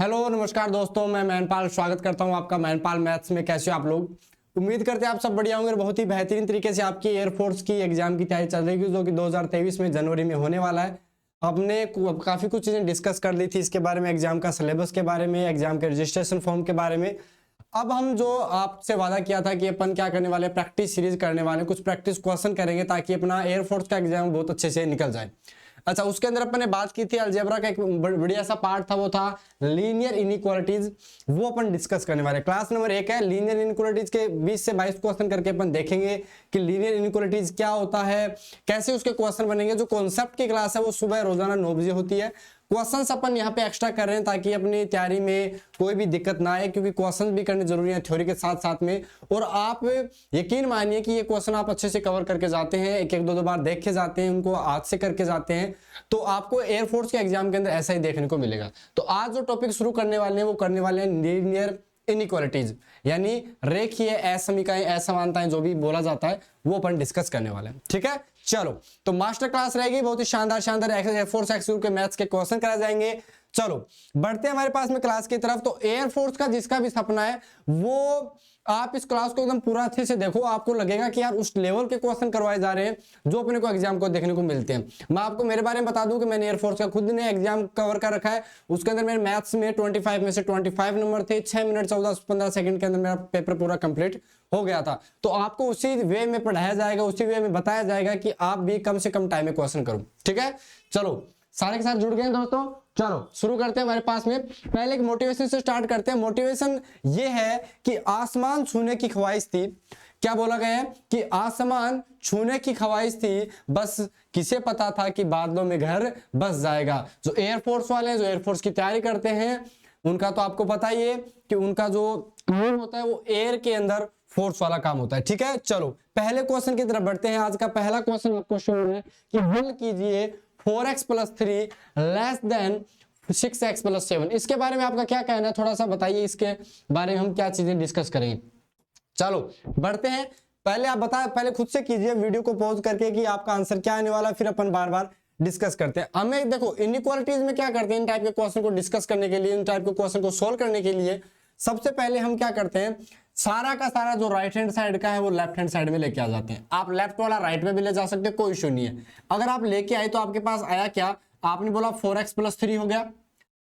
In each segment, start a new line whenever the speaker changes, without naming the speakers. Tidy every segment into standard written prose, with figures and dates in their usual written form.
Hello नमस्कार दोस्तों, मैं मैनपाल स्वागत करता हूं आपका मैनपाल मैथ्स में। कैसे हो आप लोग? उम्मीद करते हैं आप सब बढ़िया होंगे और बहुत ही बेहतरीन तरीके से आपकी एयरफोर्स की एग्जाम की तैयारी चल रही है जो कि 2023 में जनवरी में होने वाला है। हमने काफ़ी कुछ चीज़ें डिस्कस कर ली थी इसके बारे में, एग्जाम का सिलेबस के बारे में, एग्जाम के रजिस्ट्रेशन फॉर्म के बारे में। अब हम जो आपसे वादा किया था कि अपन क्या करने वाले, प्रैक्टिस सीरीज करने वाले, कुछ प्रैक्टिस क्वेश्चन करेंगे ताकि अपना एयरफोर्स का एग्जाम बहुत अच्छे से निकल जाए। अच्छा, उसके अंदर अपन ने बात की थी अलजेब्रा का एक बढ़िया सा पार्ट था, वो था लीनियर इनइक्वालिटीज। वो अपन डिस्कस करने वाले। क्लास नंबर 1 है, लीनियर इनइक्वालिटीज के 20 से 22 क्वेश्चन करके अपन देखेंगे कि लीनियर इनइक्वालिटीज क्या होता है, कैसे उसके क्वेश्चन बनेंगे। जो कॉन्सेप्ट की क्लास है वो सुबह रोजाना 9 बजे होती है। क्वेश्चंस अपन यहाँ पे एक्स्ट्रा कर रहे हैं ताकि अपनी तैयारी में कोई भी दिक्कत ना आए, क्योंकि क्वेश्चंस भी करने जरूरी है थ्योरी के साथ साथ में। और आप यकीन मानिए कि ये क्वेश्चन आप अच्छे से कवर करके जाते हैं, एक एक दो बार देख के जाते हैं, उनको हाथ से करके जाते हैं, तो आपको एयरफोर्स के एग्जाम के अंदर ऐसा ही देखने को मिलेगा। तो आज जो टॉपिक शुरू करने वाले हैं वो करने वाले हैं लीनियर इनइक्वालिटीज, यानी रेखीय असमीकाएं, असमानताएं जो भी बोला जाता है वो अपन डिस्कस करने वाले हैं। ठीक है, चलो तो मास्टर क्लास रहेगी, बहुत ही शानदार शानदार एयरफोर्स एक्सक्यूज के मैथ्स के क्वेश्चन कराए जाएंगे। चलो बढ़ते हैं हमारे पास में क्लास की तरफ। तो एयरफोर्स का जिसका भी सपना है वो आप इस क्लास को एकदम पूरा अच्छे से देखो, आपको लगेगा कि यार उस लेवल के क्वेश्चन करवाए जा रहे हैं जो अपने को एग्जाम को देखने को मिलते हैं। मैं आपको मेरे बारे में बता दूं कि मैंने एयरफोर्स का खुद ने एग्जाम कवर कर रखा है। उसके अंदर मेरे मैथ्स में 25 में से 25 नंबर थे। 6 मिनट 14-15 सेकंड के अंदर मेरा पेपर पूरा कंप्लीट हो गया था। तो आपको उसी वे में पढ़ाया जाएगा, उसी वे में बताया जाएगा कि आप भी कम से कम टाइम में क्वेश्चन करो। ठीक है, चलो सारे के साथ जुड़ गए दोस्तों। चलो शुरू करते हैं। हमारे पास में पहले एक मोटिवेशन से स्टार्ट करते हैं। मोटिवेशन ये है कि आसमान छूने की ख्वाहिश थी। क्या बोला गया है कि आसमान छूने की ख्वाहिश थी, बस किसे पता था कि बादलों में घर बस जाएगा। जो एयरफोर्स वाले हैं, जो एयरफोर्स की तैयारी करते हैं, उनका तो आपको पता ही है कि उनका जो काम होता है वो एयर के अंदर फोर्स वाला काम होता है। ठीक है, चलो पहले क्वेश्चन की तरफ बढ़ते हैं। आज का पहला क्वेश्चन आपको शो है कि हल कीजिए 4x + 3 लेस देन 6x + 7। इसके बारे में आपका क्या कहना है, थोड़ा सा बताइए, इसके बारे में हम क्या चीजें डिस्कस करेंगे। चलो बढ़ते हैं। पहले आप पहले खुद से कीजिए वीडियो को पॉज करके कि आपका आंसर क्या आने वाला, फिर अपन बार बार डिस्कस करते हैं। हमें देखो इनइक्वालिटीज में क्या करते हैं, इन टाइप के क्वेश्चन को डिस्कस करने के लिए, इन टाइप के क्वेश्चन को सोल्व करने के लिए सबसे पहले हम क्या करते हैं, सारा का सारा जो राइट हैंड साइड का है वो लेफ्ट हैंड साइड में लेके आ जाते हैं। आप लेफ्ट वाला राइट में भी ले जा सकते हैं, कोई इश्यू नहीं है। अगर आप लेके आए तो आपके पास आया क्या, आपने बोला 4x + 3 हो गया,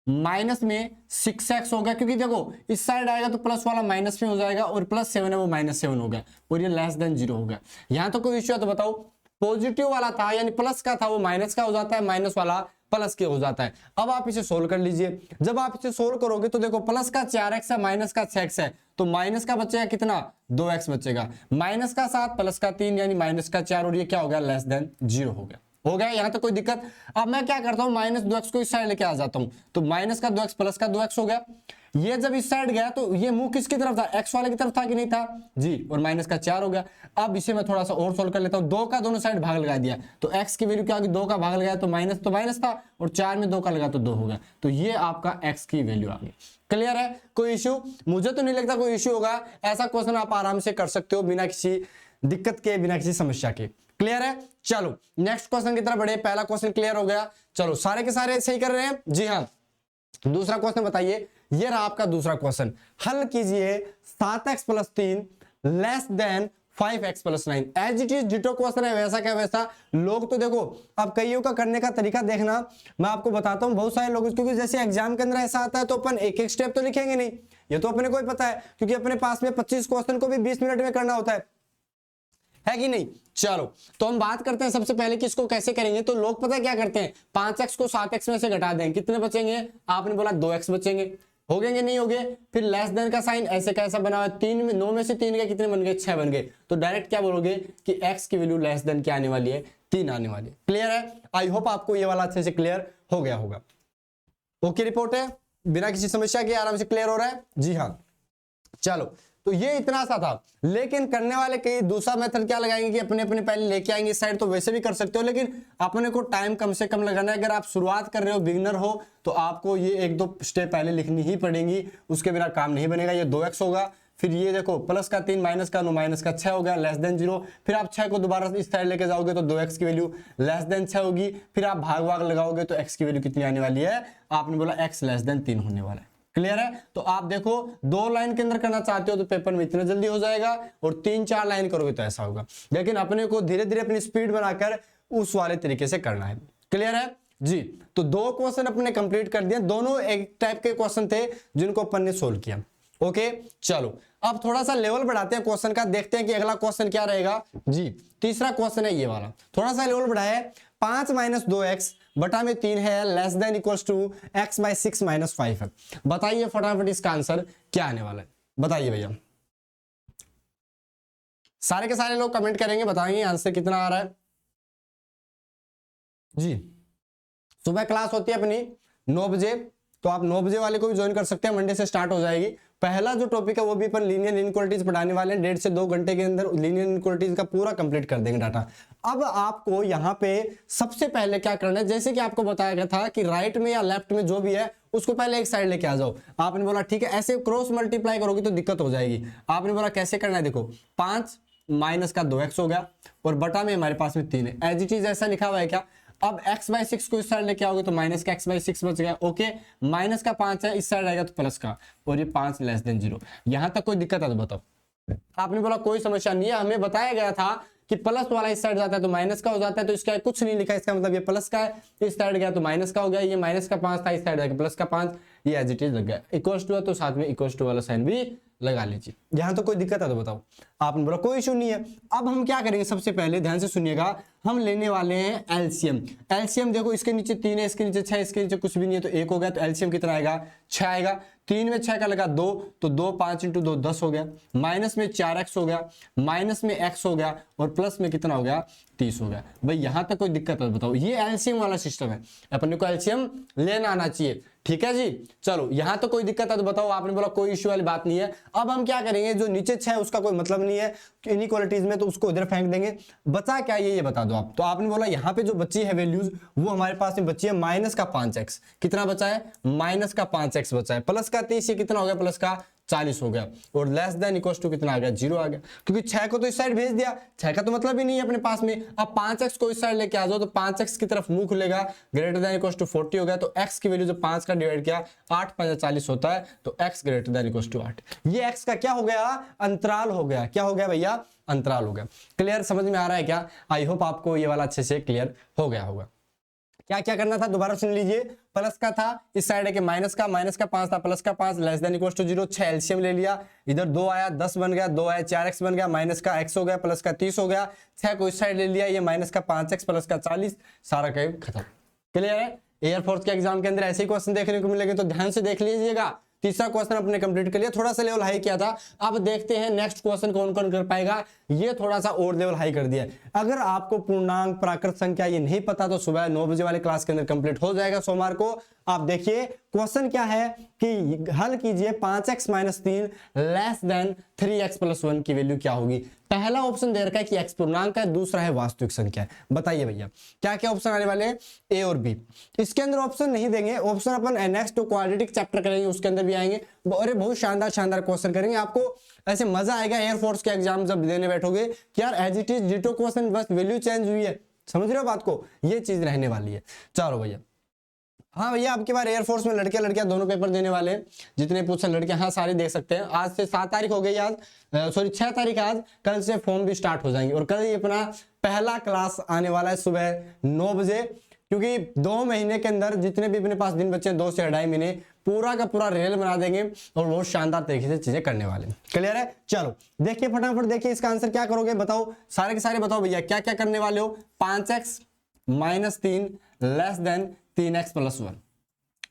माइनस में 6x हो गया, क्योंकि देखो इस साइड आएगा तो प्लस वाला माइनस में हो जाएगा और +7 है वो -7 हो गया और ये लेस देन 0 हो गया। यहां तो कोई इश्यू है तो बताओ। पॉजिटिव वाला था यानी प्लस का था वो माइनस का हो जाता है, माइनस वाला प्लस के हो जाता है। अब आप इसे सोल्व कर लीजिए। जब आप इसे सोल्व करोगे तो देखो प्लस का 4x है, माइनस का 6x है, तो माइनस का बचेगा कितना, 2x बचेगा, माइनस का 7 प्लस का 3 यानी माइनस का 4 और ये क्या हो गया, लेस देन 0 हो गया। हो गया यहां तक कोई दिक्कत। अब मैं क्या करता हूं, -2x को इस साइड लेके आ जाता हूं, तो माइनस का 2x प्लस का 2x हो गया। ये जब इस साइड गया तो ये मुंह किसकी तरफ था, x वाले की तरफ था कि नहीं था जी, और माइनस का 4 हो गया। अब इसे मैं थोड़ा सा और सोल्व कर लेता हूं। 2 का दोनों साइड भाग लगा दिया तो x की वैल्यू क्या होगी, 2 का भाग लगाया तो माइनस था और 4 में 2 का लगा तो 2 हो गया, तो ये आपका x की वैल्यू आ गई। क्लियर है, कोई इश्यू? मुझे तो नहीं लगता कोई इश्यू होगा। ऐसा क्वेश्चन आप आराम से कर सकते हो बिना किसी दिक्कत के, बिना किसी समस्या के। क्लियर है, चलो नेक्स्ट क्वेश्चन की तरफ बढ़े। पहला क्वेश्चन क्लियर हो गया। चलो सारे के सारे सही कर रहे हैं जी हाँ। दूसरा क्वेश्चन बताइए, ये रहा आपका दूसरा क्वेश्चन। हल कीजिए 7x + 3 less than 5x + 9। As it is ditto question है, वैसा क्या वैसा। लोग तो देखो, अब कईयों का करने का तरीका देखना, मैं आपको बताता हूं। बहुत सारे लोग, क्योंकि जैसे एग्जाम के अंदर ऐसा आता है तो अपन एक एक स्टेप तो लिखेंगे नहीं, ये तो अपने को ही पता है, क्योंकि अपने पास में 25 क्वेश्चन को भी 20 मिनट में करना होता है कि नहीं। चलो तो हम बात करते हैं सबसे पहले कि इसको कैसे करेंगे। तो लोग पता है क्या करते हैं, 5x को 7x में से घटा देंगे, कितने बचेंगे, आपने बोला 2x बचेंगे, हो गए नहीं हो गए। फिर लेस देन का साइन ऐसे कैसा बना हुआ है, 3 में 9 में से 3 गए, कितने बन गए, 6 बन गए। तो डायरेक्ट क्या बोलोगे कि x की वैल्यू लेस देन क्या आने वाली है, 3 आने वाली है। क्लियर है, आई होप आपको ये वाला अच्छे से क्लियर हो गया होगा। ओके रिपोर्ट है, बिना किसी समस्या के आराम से क्लियर हो रहा है जी हाँ। चलो तो ये इतना सा था, लेकिन करने वाले कई दूसरा मेथड क्या लगाएंगे कि अपने अपने पहले लेके आएंगे इस साइड। तो वैसे भी कर सकते हो, लेकिन अपने को टाइम कम से कम लगाना है। अगर आप शुरुआत कर रहे हो, बिगिनर हो, तो आपको ये 1-2 स्टेप पहले लिखनी ही पड़ेंगी, उसके बिना काम नहीं बनेगा। ये 2x होगा, फिर ये देखो प्लस का 3 माइनस का 9 माइनस का 6 हो गया, लेस देन 0। फिर आप 6 को दोबारा इस साइड लेके जाओगे तो 2x की वैल्यू लेस देन 6 होगी। फिर आप भाग लगाओगे तो x की वैल्यू कितनी आने वाली है, आपने बोला x लेस देन 3 होने वाला है। क्लियर है? तो आप देखो 2 लाइन के अंदर करना चाहते हो तो पेपर में इतना जल्दी हो जाएगा, और 3-4 लाइन करोगे तो ऐसा होगा। लेकिन अपने को धीरे धीरे अपनी स्पीड बनाकर उस वाले तरीके से करना है। क्लियर है जी? तो 2 क्वेश्चन अपने कंप्लीट कर दिए, दोनों एक टाइप के क्वेश्चन थे जिनको अपन ने सोल्व किया। ओके चलो, अब थोड़ा सा लेवल बढ़ाते हैं क्वेश्चन का, देखते हैं कि अगला क्वेश्चन क्या रहेगा जी। तीसरा क्वेश्चन है ये वाला, थोड़ा सा लेवल बढ़ाया है। 5 - 2x बटा में 3 है less than equals to x/6 - 5 है। बताइए फटाफट इसका आंसर क्या आने वाला है, बताइए भैया। सारे के सारे लोग कमेंट करेंगे, बताएंगे आंसर कितना आ रहा है जी। सुबह क्लास होती है अपनी 9 बजे, तो आप 9 बजे वाले को भी ज्वाइन कर सकते हैं, मंडे से स्टार्ट हो जाएगी। पहला जो टॉपिक है वो भी अपन लीनियर इनइक्वालिटीज पढ़ाने वाले हैं। 1.5 से 2 घंटे के अंदर लीनियर इनइक्वालिटीज का पूरा कंप्लीट कर देंगे डाटा। अब आपको यहाँ पे सबसे पहले क्या करना है, जैसे कि आपको बताया गया था कि राइट में या लेफ्ट में जो भी है उसको पहले एक साइड लेके आ जाओ। आपने बोला ठीक है, ऐसे क्रॉस मल्टीप्लाई करोगे तो दिक्कत हो जाएगी। आपने बोला कैसे करना है, देखो 5 - 2x हो गया और बटा में हमारे पास में 3 है, एज इट इज ऐसा लिखा हुआ है क्या। अब x/6 को इस साइड लेके आओगे तो माइनस का x/6 बच गया। ओके, माइनस का 5 है, इस साइड आएगा तो प्लस का, और ये 5 लेस देन 0। यहां तक कोई दिक्कत है तो बताओ। आपने बोला कोई समस्या नहीं है, हमें बताया गया था कि प्लस वाला इस साइड जाता है तो माइनस का हो जाता है, तो इसका कुछ नहीं लिखा, इसका मतलब ये प्लस का है, इस साइड गया तो माइनस का हो गया। ये माइनस का 5 था, इस साइड जाएगा प्लस का 5, ये एज इट इज लग गया। इक्वल्स टू है तो साथ में इक्वल्स टू वाला साइन भी लगा लीजिए। यहां तो कोई दिक्कत है तो बताओ। आपने बोला कोई इशू नहीं है। अब हम क्या करेंगे, सबसे पहले ध्यान से सुनिएगा, हम लेने वाले हैं एलसीएम। एलसीएम देखो, इसके नीचे 3 है, इसके नीचे 6, इसके नीचे कुछ भी नहीं है तो 1 हो गया, तो एलसीएम कितना आएगा, 6 आएगा। 3 में 6 का लगा 2, तो 2 5 × 2 10 हो गया। माइनस में 4x हो गया, माइनस में x हो गया, और प्लस में कितना हो गया, 30 हो गया। भाई यहां तक कोई दिक्कत है बताओ। ये एलसीएम वाला सिस्टम है, अपने को एलसीएम लेना आना चाहिए। ठीक है जी, चलो यहां तो कोई दिक्कत है तो बताओ। आपने बोला कोई इश्यू वाली बात नहीं है। अब हम क्या करेंगे, जो नीचे 6 है उसका कोई मतलब नहीं है इनइक्वालिटीज में, तो उसको इधर फेंक देंगे। बचा क्या ये बता दो आप। तो आपने बोला यहाँ पे जो बची है वैल्यूज, वो हमारे पास में बची है माइनस का 5x। कितना बचा है, माइनस का 5x बचा है। प्लस का 30, ये कितना हो गया, प्लस का 40 हो गया, और लेस देन इक्वल टू कितना आ गया, 0 आ गया। क्योंकि 6 को तो इस साइड भेज दिया, 6 का तो मतलब ही नहीं है अपने पास में। अब 5x को इस साइड लेके आ जाओ तो 5x की तरफ मुंह खुलेगा, ग्रेटर देन इक्वल टू 40 हो गया। तो x की वैल्यू जो 5 का डिवाइड किया 8 × 5 = 40 होता है, तो x greater than equal to 8। ये x का क्या हो गया, अंतराल हो गया। क्या हो गया भैया, अंतराल हो गया। क्लियर, समझ में आ रहा है क्या? आई होप आपको ये वाला अच्छे से क्लियर हो गया होगा। क्या क्या करना था दोबारा सुन लीजिए। प्लस का था, इस साइड है कि माइनस का 5 था, प्लस का 5 less than equal to 0। 6 LCM ले लिया, इधर 2 आया 10 बन गया, 2 आया 4x बन गया, माइनस का x हो गया, प्लस का 30 हो गया। 6 को इस साइड ले लिया, ये माइनस का 5x प्लस का 40, सारा कहीं खत्म। क्लियर है? एयरफोर्स के एग्जाम के अंदर ऐसे ही क्वेश्चन देखने को मिलेंगे, तो ध्यान से देख लीजिएगा। तीसरा क्वेश्चन अपने कंप्लीट कर लिया, थोड़ा सा लेवल हाई किया था। अब देखते हैं नेक्स्ट क्वेश्चन कौन कौन कर पाएगा। ये थोड़ा सा और लेवल हाई कर दिया। अगर आपको पूर्णांक, प्राकृत संख्या ये नहीं पता तो सुबह 9 बजे वाले क्लास के अंदर कंप्लीट हो जाएगा सोमवार को। आप देखिए क्वेश्चन क्या है कि हल कीजिए 5x - 3 लेस देन 3x + 1 की वैल्यू क्या होगी। पहला ऑप्शन दे रखा है कि x पूर्णांक है, दूसरा है वास्तविक संख्या है। बताइए भैया क्या क्या ऑप्शन आने वाले हैं, ए और बी। इसके अंदर ऑप्शन नहीं देंगे, ऑप्शन अपन नेक्स्ट क्वाड्रेटिक चैप्टर करेंगे, उसके अंदर भी आएंगे। अरे बहुत शानदार शानदार क्वेश्चन करेंगे, आपको ऐसे मजा आएगा एयरफोर्स के एग्जाम जब देने बैठोगे कि यार as it is ditto question, बस वैल्यू चेंज हुई है। समझ रहे हो बात को, ये चीज रहने वाली है। चलो भैया, हाँ भैया आपके बार एयरफोर्स में लड़के लड़कियां दोनों पेपर देने वाले हैं। जितने पूछे लड़कियां, हाँ सारी देख सकते हैं। आज से 7 तारीख हो गई, आज सॉरी 6 तारीख आज, कल से फॉर्म भी स्टार्ट हो जाएंगे। और कल ये अपना पहला क्लास आने वाला है सुबह 9 बजे, क्योंकि 2 महीने के अंदर जितने भी अपने पास दिन बचे हैं 2 से 2.5 महीने, पूरा का पूरा रेल बना देंगे और बहुत शानदार तरीके से चीजें करने वाले हैं। क्लियर है? चलो देखिए फटाफट, देखिए इसका आंसर क्या करोगे बताओ, सारे के सारे बताओ भैया क्या क्या करने वाले हो। 5x - 3 लेस देन 3x + 1,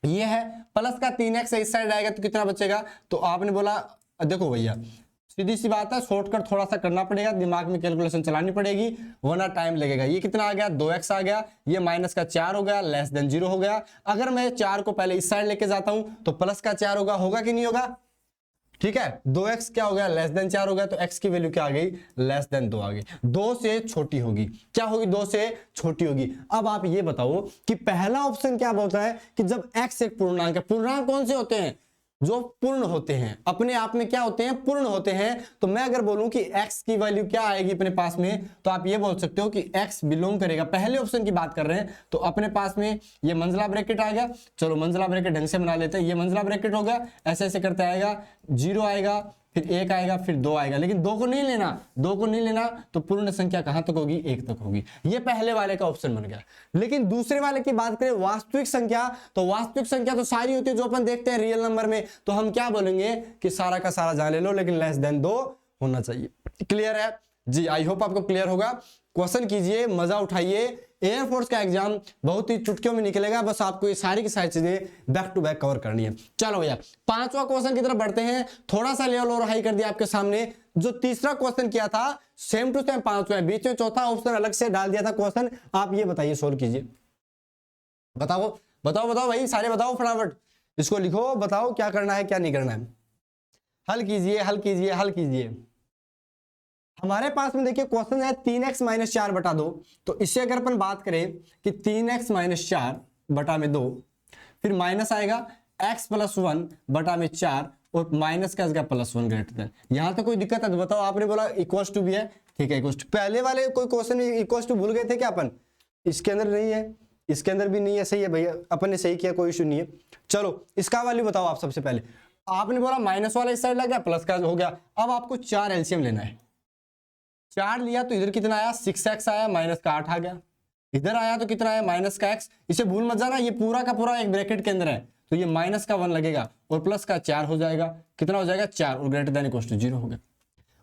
ये है। प्लस का 3x इस साइड आएगा तो कितना बचेगा। तो आपने बोला देखो भैया सीधी सी बात है, शॉर्टकट थोड़ा सा करना पड़ेगा, दिमाग में कैलकुलेशन चलानी पड़ेगी, वरना टाइम लगेगा। ये कितना आ गया, 2x आ गया, ये माइनस का 4 हो गया, लेस देन 0 हो गया। अगर मैं 4 को पहले इस साइड लेके जाता हूं तो प्लस का 4 होगा कि नहीं होगा। ठीक है, 2x क्या हो गया, लेस देन 4 हो गया, तो x की वैल्यू क्या आ गई, लेस देन 2 आ गई। 2 से छोटी होगी, क्या होगी, 2 से छोटी होगी। अब आप ये बताओ कि पहला ऑप्शन क्या बोलता है कि जब x एक पूर्णांक है। पूर्णांक कौन से होते हैं, जो पूर्ण होते हैं, अपने आप में क्या होते हैं, पूर्ण होते हैं। तो मैं अगर बोलूं कि x की वैल्यू क्या आएगी अपने पास में, तो आप ये बोल सकते हो कि x बिलोंग करेगा, पहले ऑप्शन की बात कर रहे हैं, तो अपने पास में ये मंजिला ब्रैकेट आ गया। चलो मंजिला ब्रैकेट ढंग से बना लेते हैं, ये मंजिला ब्रैकेट होगा, ऐसे ऐसे करते आएगा, 0 आएगा, फिर 1 आएगा, फिर 2 आएगा, लेकिन 2 को नहीं लेना, 2 को नहीं लेना, तो पूर्ण संख्या कहां तक होगी, 1 तक होगी। ये पहले वाले का ऑप्शन बन गया। लेकिन दूसरे वाले की बात करें वास्तविक संख्या, तो वास्तविक संख्या तो सारी होती है जो अपन देखते हैं रियल नंबर में, तो हम क्या बोलेंगे कि सारा का सारा जान ले लो, लेकिन लेस देन 2 होना चाहिए। क्लियर है जी? आई होप आपको क्लियर होगा। क्वेश्चन कीजिए, मजा उठाइए। एयरफोर्स का एग्जाम बहुत ही चुटकियों में निकलेगा, बस आपको ये सारी की सारी चीजें बैक टू बैक कवर करनी है। चलो भैया 5वां क्वेश्चन की तरफ बढ़ते हैं। थोड़ा सा लेवल और हाई कर दिया आपके सामने। जो तीसरा क्वेश्चन किया था सेम टू सेम 5वां, बीच में चौथा ऑप्शन अलग से डाल दिया था क्वेश्चन। आप ये बताइए, सोल्व कीजिए, बताओ बताओ बताओ भाई, सारे बताओ फटाफट, इसको लिखो, बताओ क्या करना है क्या नहीं करना है। हल कीजिए हल कीजिए हल कीजिए। हमारे पास में देखिए क्वेश्चन है 3x - 4 बटा 2। तो इससे अगर अपन बात करें कि 3x - 4 बटा में 2, फिर माइनस आएगा x + 1 बटा में 4, और माइनस का +1 ग्रेटर देन। यहां तक कोई दिक्कत है तो बताओ। आपने बोला इक्वल टू भी है, ठीक है, इक्वल टू। पहले वाले कोई क्वेश्चन में इक्वल टू भूल गए थे क्या अपन? इसके अंदर नहीं है, इसके अंदर भी नहीं है, सही है भैया, अपन ने सही किया, कोई इशू नहीं है। चलो इसका वैल्यू बताओ आप। सबसे पहले आपने बोला माइनस वाला इस साइड लग गया, प्लस का हो गया। अब आपको 4 एलसीएम लेना है। 4 लिया तो इधर कितना आया, 6x आया, माइनस का 8 आ गया। इधर आया तो कितना आया, माइनस का x। इसे भूल मत जाना, ये पूरा का पूरा एक ब्रैकेट के अंदर है, तो ये माइनस का 1 लगेगा और प्लस का 4 हो जाएगा। कितना हो जाएगा, 4, और ग्रेटर देन इक्वल टू 0 हो गया।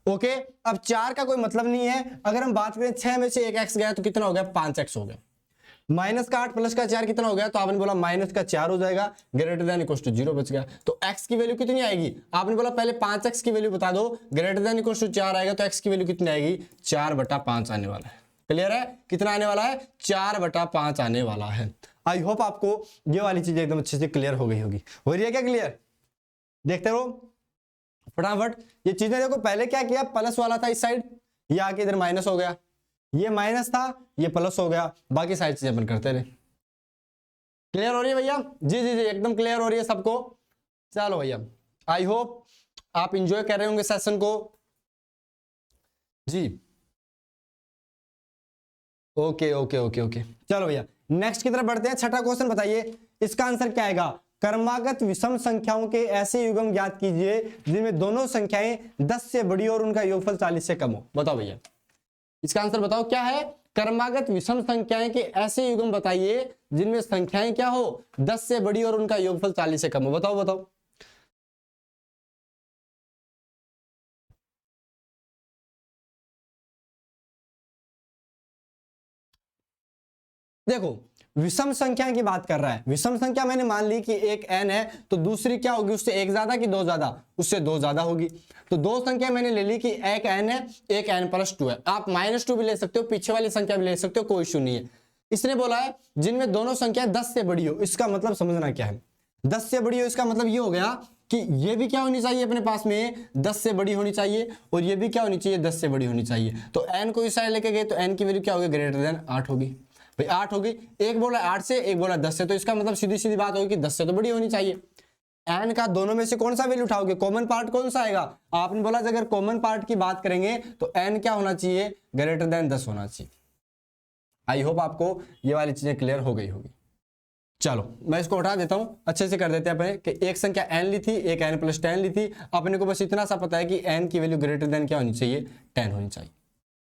ओके, अब 4 का कोई मतलब नहीं है। अगर हम बात करें 6 में से 1 x गया तो कितना हो गया, 5x हो गया। माइनस का 8 प्लस का 4 कितना हो गया, तो आपने बोला माइनस का 4 हो जाएगा, ग्रेटर देन इक्वल टू 0 बच गया। तो x की वैल्यू कितनी आएगी, आपने बोला पहले 5x की वैल्यू बता दो, ग्रेटर देन इक्वल टू 4 आएगा, तो x की वैल्यू कितनी आएगी, 4/5 आने वाला है। क्लियर है? कितना आने वाला है, 4/5 आने वाला है। आई होप आपको ये वाली चीज एकदम अच्छे से क्लियर हो गई होगी। हो रही है क्या क्लियर? देखते रहो फटाफट ये चीजें। देखो पहले क्या किया, प्लस वाला था इस साइड, ये आके इधर माइनस हो गया, ये माइनस था, ये प्लस हो गया, बाकी सारी चीजें अपन करते रहे। क्लियर हो रही है भैया? जी जी जी, एकदम क्लियर हो रही है सबको। चलो भैया, आई होप आप इंजॉय कर रहे होंगे सेशन को जी। ओके ओके ओके ओके, चलो भैया नेक्स्ट की तरफ बढ़ते हैं। छठा क्वेश्चन बताइए, इसका आंसर क्या आएगा। क्रमागत विषम संख्याओं के ऐसे युग्म ज्ञात कीजिए जिनमें दोनों संख्याएं 10 से बड़ी और उनका योगफल 40 से कम हो। बताओ भैया, इसका आंसर बताओ क्या है। क्रमागत विषम संख्याएं के ऐसे युग्म बताइए जिनमें संख्याएं क्या हो, 10 से बड़ी और उनका योगफल 40 से कम हो। बताओ बताओ। देखो विषम संख्या की बात कर रहा है। विषम संख्या मैंने मान ली कि एक n है, तो दूसरी क्या होगी, उससे एक ज्यादा कि दो ज्यादा, उससे दो ज्यादा होगी। तो दो संख्या मैंने ले ली कि एक n है, एक n+2 है। आप -2 भी ले सकते हो, पीछे वाली संख्या भी ले सकते हो, कोई इशू नहीं है। इसने बोला है जिनमें दोनों संख्या 10 से बड़ी हो। इसका मतलब समझना क्या है, 10 से बड़ी हो, इसका मतलब ये हो गया कि ये भी क्या होनी चाहिए अपने पास में, 10 से बड़ी होनी चाहिए, और ये भी क्या होनी चाहिए, 10 से बड़ी होनी चाहिए। तो n को इस साइड लेके गए तो n की वैल्यू क्या होगी, ग्रेटर देन 8 होगी। भाई 8 होगी, एक बोला 8 से, एक बोला 10 से, तो इसका मतलब सीधी सीधी बात होगी कि 10 से तो बड़ी होनी चाहिए। n का दोनों में से कौन सा वैल्यू उठाओगे, कॉमन पार्ट कौन सा आएगा। आपने बोला अगर कॉमन पार्ट की बात करेंगे तो n क्या होना चाहिए, ग्रेटर देन 10 होना चाहिए। आई होप आपको ये वाली चीजें क्लियर हो गई होगी। चलो मैं इसको उठा देता हूं, अच्छे से कर देते हैं अपने कि एक संख्या n ली थी, एक n+10 ली थी। अपने को बस इतना सा पता है कि n की वैल्यू ग्रेटर देन क्या होनी चाहिए, 10 होनी चाहिए।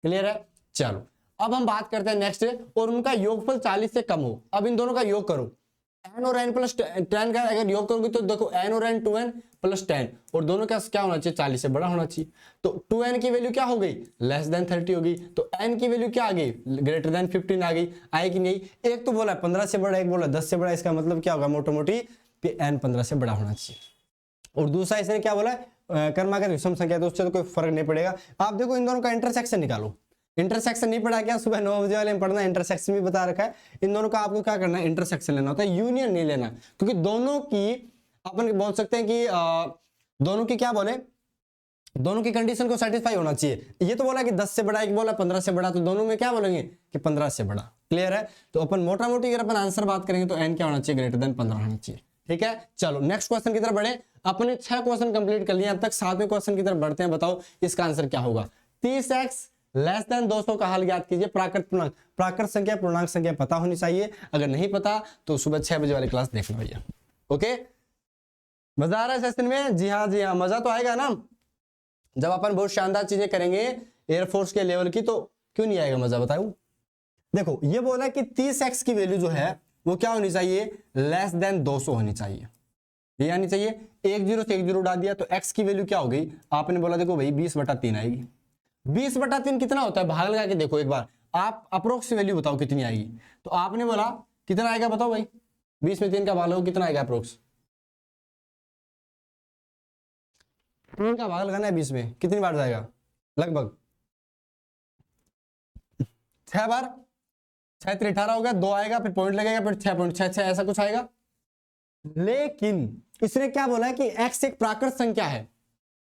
क्लियर है? चलो अब हम बात करते हैं नेक्स्ट, और उनका योगफल 40 से कम हो। अब इन दोनों का योग करो, n और n+10 का अगर योग करोगे तो देखो n और n 2n+10, और दोनों का क्या होना चाहिए, 40 से बड़ा होना चाहिए। तो 2n की वैल्यू क्या हो गई, लेस देन 30 होगी। तो n की वैल्यू क्या आ गई, ग्रेटर देन 15 आ गई। आएगी नहीं, एक तो बोला 15 से बड़ा, एक बोला 10 से बड़ा। इसका मतलब क्या होगा, मोटी मोटी n 15 से बड़ा होना चाहिए। और दूसरा इसने क्या बोला, क्रमागत विषम संख्या, तो उससे तो कोई फर्क नहीं पड़ेगा। आप देखो इन दोनों का इंटरसेक्शन निकालो। इंटरसेक्शन नहीं पढ़ा क्या, सुबह 9 बजे वाले में पढ़ना, इंटरसेक्शन भी बता रखा है। इन दोनों का आपको क्या करना है, इंटरसेक्शन लेना होता है, यूनियन नहीं लेना। क्योंकि दोनों की अपन बोल सकते हैं कि दोनों की क्या बोले, दोनों की कंडीशन को सेटिस्फाई होना चाहिए। ये तो बोला कि 10 से बड़ा, एक बोला 15 से बड़ा, तो दोनों में क्या बोलेंगे कि 15 से बड़ा। क्लियर है? तो अपन मोटा मोटी अगर अपन आंसर बात करेंगे तो n क्या होना चाहिए, ग्रेटर देन 15 होना चाहिए। ठीक है, चलो नेक्स्ट क्वेश्चन की तरफ बढ़े। अपने 6 क्वेश्चन कंप्लीट कर लिए अब तक, 7वें क्वेश्चन की तरफ बढ़ते हैं। बताओ इसका आंसर क्या होगा। 30x लेस देन 200 का हल ज्ञात कीजिए। प्राकृत पूर्णांक, प्राकृत संख्या पूर्णांक संख्या पता होनी चाहिए, अगर नहीं पता तो सुबह 6 बजे वाली क्लास देखना भैया। ओके, मजा आ रहा है सेशन में? जी हाँ जी हाँ, मजा तो आएगा ना जब अपन बहुत शानदार चीजें करेंगे एयरफोर्स के लेवल की, तो क्यों नहीं आएगा मजा, बताओ। देखो ये बोला कि 30x की वैल्यू जो है वो क्या होनी चाहिए, लेस देन 200 होनी चाहिए, ये आनी चाहिए। 1 0 से 1 0 उड़ा दिया तो x की वैल्यू क्या हो गई, आपने बोला देखो भाई 20/3 आएगी। 20/3 कितना होता है, भाग लगा के देखो एक बार, आप अप्रोक्स वैल्यू बताओ कितनी आएगी। तो आपने बोला कितना आएगा बताओ भाई, 20 में 3 का भाग लगाओ कितना आएगा अप्रोक्स, 3 का भाग लगाना है 20 में, कितनी बार जाएगा लगभग 6 बार। 6 3 18 हो गया, 2 आएगा फिर पॉइंट लगेगा फिर 6.66 ऐसा कुछ आएगा। लेकिन इसने क्या बोला है कि x एक प्राकृत संख्या है,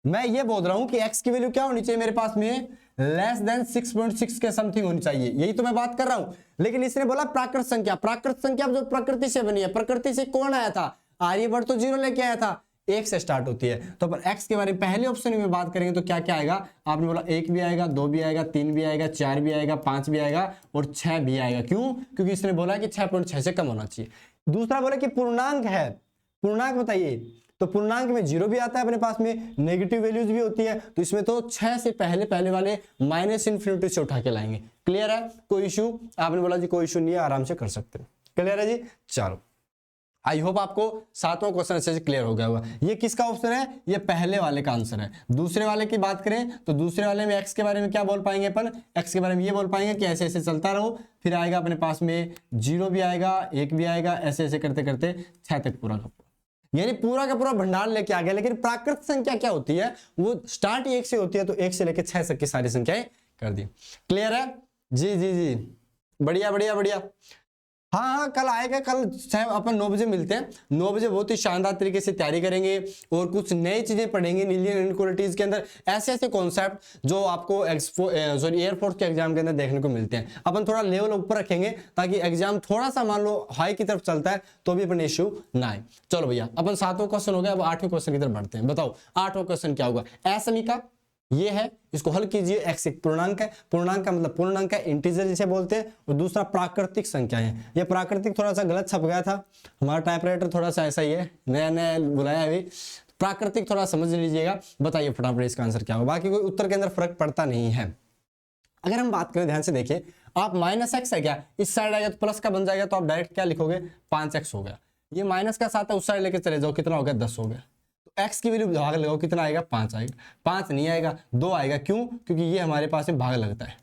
मैं ये बोल रहा हूं कि x की वैल्यू क्या होनी चाहिए मेरे पास में, लेस देन 6.6 के समथिंग होनी चाहिए, यही तो मैं बात कर रहा हूं। लेकिन इसने बोला प्राकृत संख्या, प्राकृत संख्या जो प्रकृति से बनी है, प्रकृति से कौन आया था, आर्यभट्ट तो 0 लेके आया था, 1 से स्टार्ट होती है। तो अपन x के बारे में पहले ऑप्शन में बात करेंगे तो क्या क्या आएगा, आपने बोला 1 भी आएगा, 2 भी आएगा, 3 भी आएगा, 4 भी आएगा, 5 भी आएगा और 6 भी आएगा। क्यों, क्योंकि इसने बोला कि 6.6 से कम होना चाहिए। दूसरा बोला कि पूर्णांक है, पूर्णांक बताइए, तो पूर्णांक में 0 भी आता है अपने पास में, नेगेटिव वैल्यूज भी होती है, तो इसमें तो 6 से पहले वाले -∞ से उठा के लाएंगे। क्लियर है, कोई इशू, आपने बोला जी कोई इशू नहीं है, आराम से कर सकते हैं। क्लियर है जी, चलो आई होप आपको 7वां क्वेश्चन अच्छे से क्लियर हो गया होगा। ये किसका ऑप्शन है, ये पहले वाले का आंसर है। दूसरे वाले की बात करें तो दूसरे वाले में x के बारे में क्या बोल पाएंगे अपन, x के बारे में ये बोल पाएंगे कि ऐसे ऐसे चलता रहो, फिर आएगा अपने पास में 0 भी आएगा, 1 भी आएगा, ऐसे ऐसे करते करते 6 तक पूरा का पूरा, यानी पूरा का पूरा भंडार लेके आ गया। लेकिन प्राकृत संख्या क्या होती है, वो स्टार्ट 1 से होती है, तो 1 से लेकर 6 तक की सारी संख्याएं कर दी। क्लियर है जी जी जी, बढ़िया बढ़िया बढ़िया। हाँ हाँ कल आएगा, कल अपन 9 बजे मिलते हैं। 9 बजे बहुत ही शानदार तरीके से तैयारी करेंगे और कुछ नई चीजें पढ़ेंगे लीनियर इनइक्वालिटीज के अंदर, ऐसे ऐसे कॉन्सेप्ट जो आपको एयरफोर्स के एग्जाम के अंदर देखने को मिलते हैं। अपन थोड़ा लेवल ऊपर रखेंगे ताकि एग्जाम थोड़ा सा मान लो हाई की तरफ चलता है तो भी अपन इश्यू ना आए। चलो भैया अपन 7वां क्वेश्चन हो गया, अब 8वें क्वेश्चन की तरफ बढ़ते हैं। बताओ 8वां क्वेश्चन क्या होगा, असमीका ये है, इसको हल कीजिए। x एक पूर्णांक है, पूर्णांक का मतलब पूर्णांक है, इंटीजर जिसे बोलते हैं, और दूसरा प्राकृतिक संख्या है। ये प्राकृतिक थोड़ा सा गलत छप गया था, हमारा टाइपराइटर थोड़ा सा ऐसा ही है, नया नया बुलाया है अभी, प्राकृतिक थोड़ा समझ लीजिएगा। बताइए फटाफट इसका आंसर क्या होगा, बाकी कोई उत्तर के अंदर फर्क पड़ता नहीं है। अगर हम बात करें ध्यान से देखिए, आप -x है क्या, इस साइड आएगा तो प्लस का बन जाएगा, तो आप डायरेक्ट क्या लिखोगे 5x हो गया। ये माइनस का 7 है, उस साइड लेके चले जाओ, कितना हो गया 10 हो गया। x की वैल्यू भाग लगाओ, कितना आएगा 5 आएगा, 5 नहीं आएगा 2 आएगा। क्यों, क्योंकि ये हमारे पास में भाग लगता है।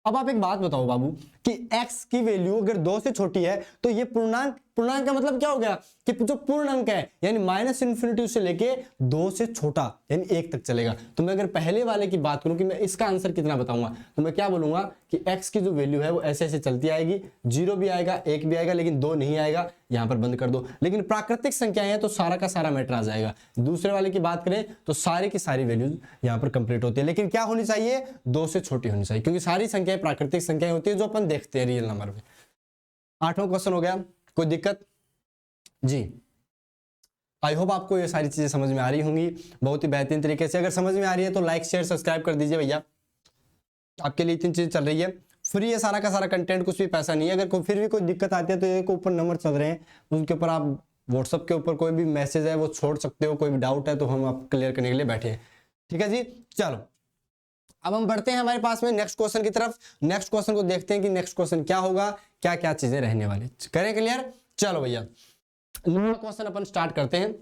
अब आप एक बात बताओ बाबू कि x की वैल्यू अगर 2 से छोटी है तो ये पूर्णांक, पूर्णांक का मतलब क्या हो गया कि जो पूर्ण अंक है यानी -∞ से लेके 2 से छोटा यानी 1 तक चलेगा। तो मैं अगर पहले वाले की बात करूं कि मैं इसका आंसर कितना बताऊंगा, तो मैं क्या बोलूंगा कि x की जो वैल्यू है वो ऐसे ऐसे चलती आएगी, 0 भी आएगा, 1 भी आएगा, लेकिन 2 नहीं आएगा, यहां पर बंद कर दो। लेकिन प्राकृतिक संख्याएं हैं तो सारा का सारा मैटर आ जाएगा। दूसरे वाले की बात करें तो सारी की सारी वैल्यूज यहां पर कंप्लीट होती है, लेकिन क्या होनी चाहिए 2 से छोटी होनी चाहिए, क्योंकि सारी संख्याएं प्राकृतिक संख्याएं होती है जो अपन देखते हैं रियल नंबर में। 8वां क्वेश्चन हो गया, कोई दिक्कत जी। आई होप आपको ये सारी चीजें समझ में आ रही होंगी बहुत ही बेहतरीन तरीके से। अगर समझ में आ रही है तो लाइक शेयर सब्सक्राइब कर दीजिए भैया, आपके लिए 3 चीजें चल रही है, फ्री है सारा का सारा कंटेंट, कुछ भी पैसा नहीं है। अगर फिर भी कोई दिक्कत आती है तो एक ऊपर नंबर चल रहे हैं, उसके ऊपर आप व्हाट्सअप के ऊपर कोई भी मैसेज है वो छोड़ सकते हो, कोई भी डाउट है तो हम आप क्लियर करने के लिए बैठे हैं। ठीक है जी, चलो अब हम बढ़ते हैं हमारे पास में नेक्स्ट क्वेश्चन की तरफ। नेक्स्ट क्वेश्चन को देखते हैं कि नेक्स्ट क्वेश्चन क्या होगा, क्या क्या चीजें रहने वाली, करें क्लियर। चलो भैया 9वां क्वेश्चन अपन स्टार्ट करते हैं।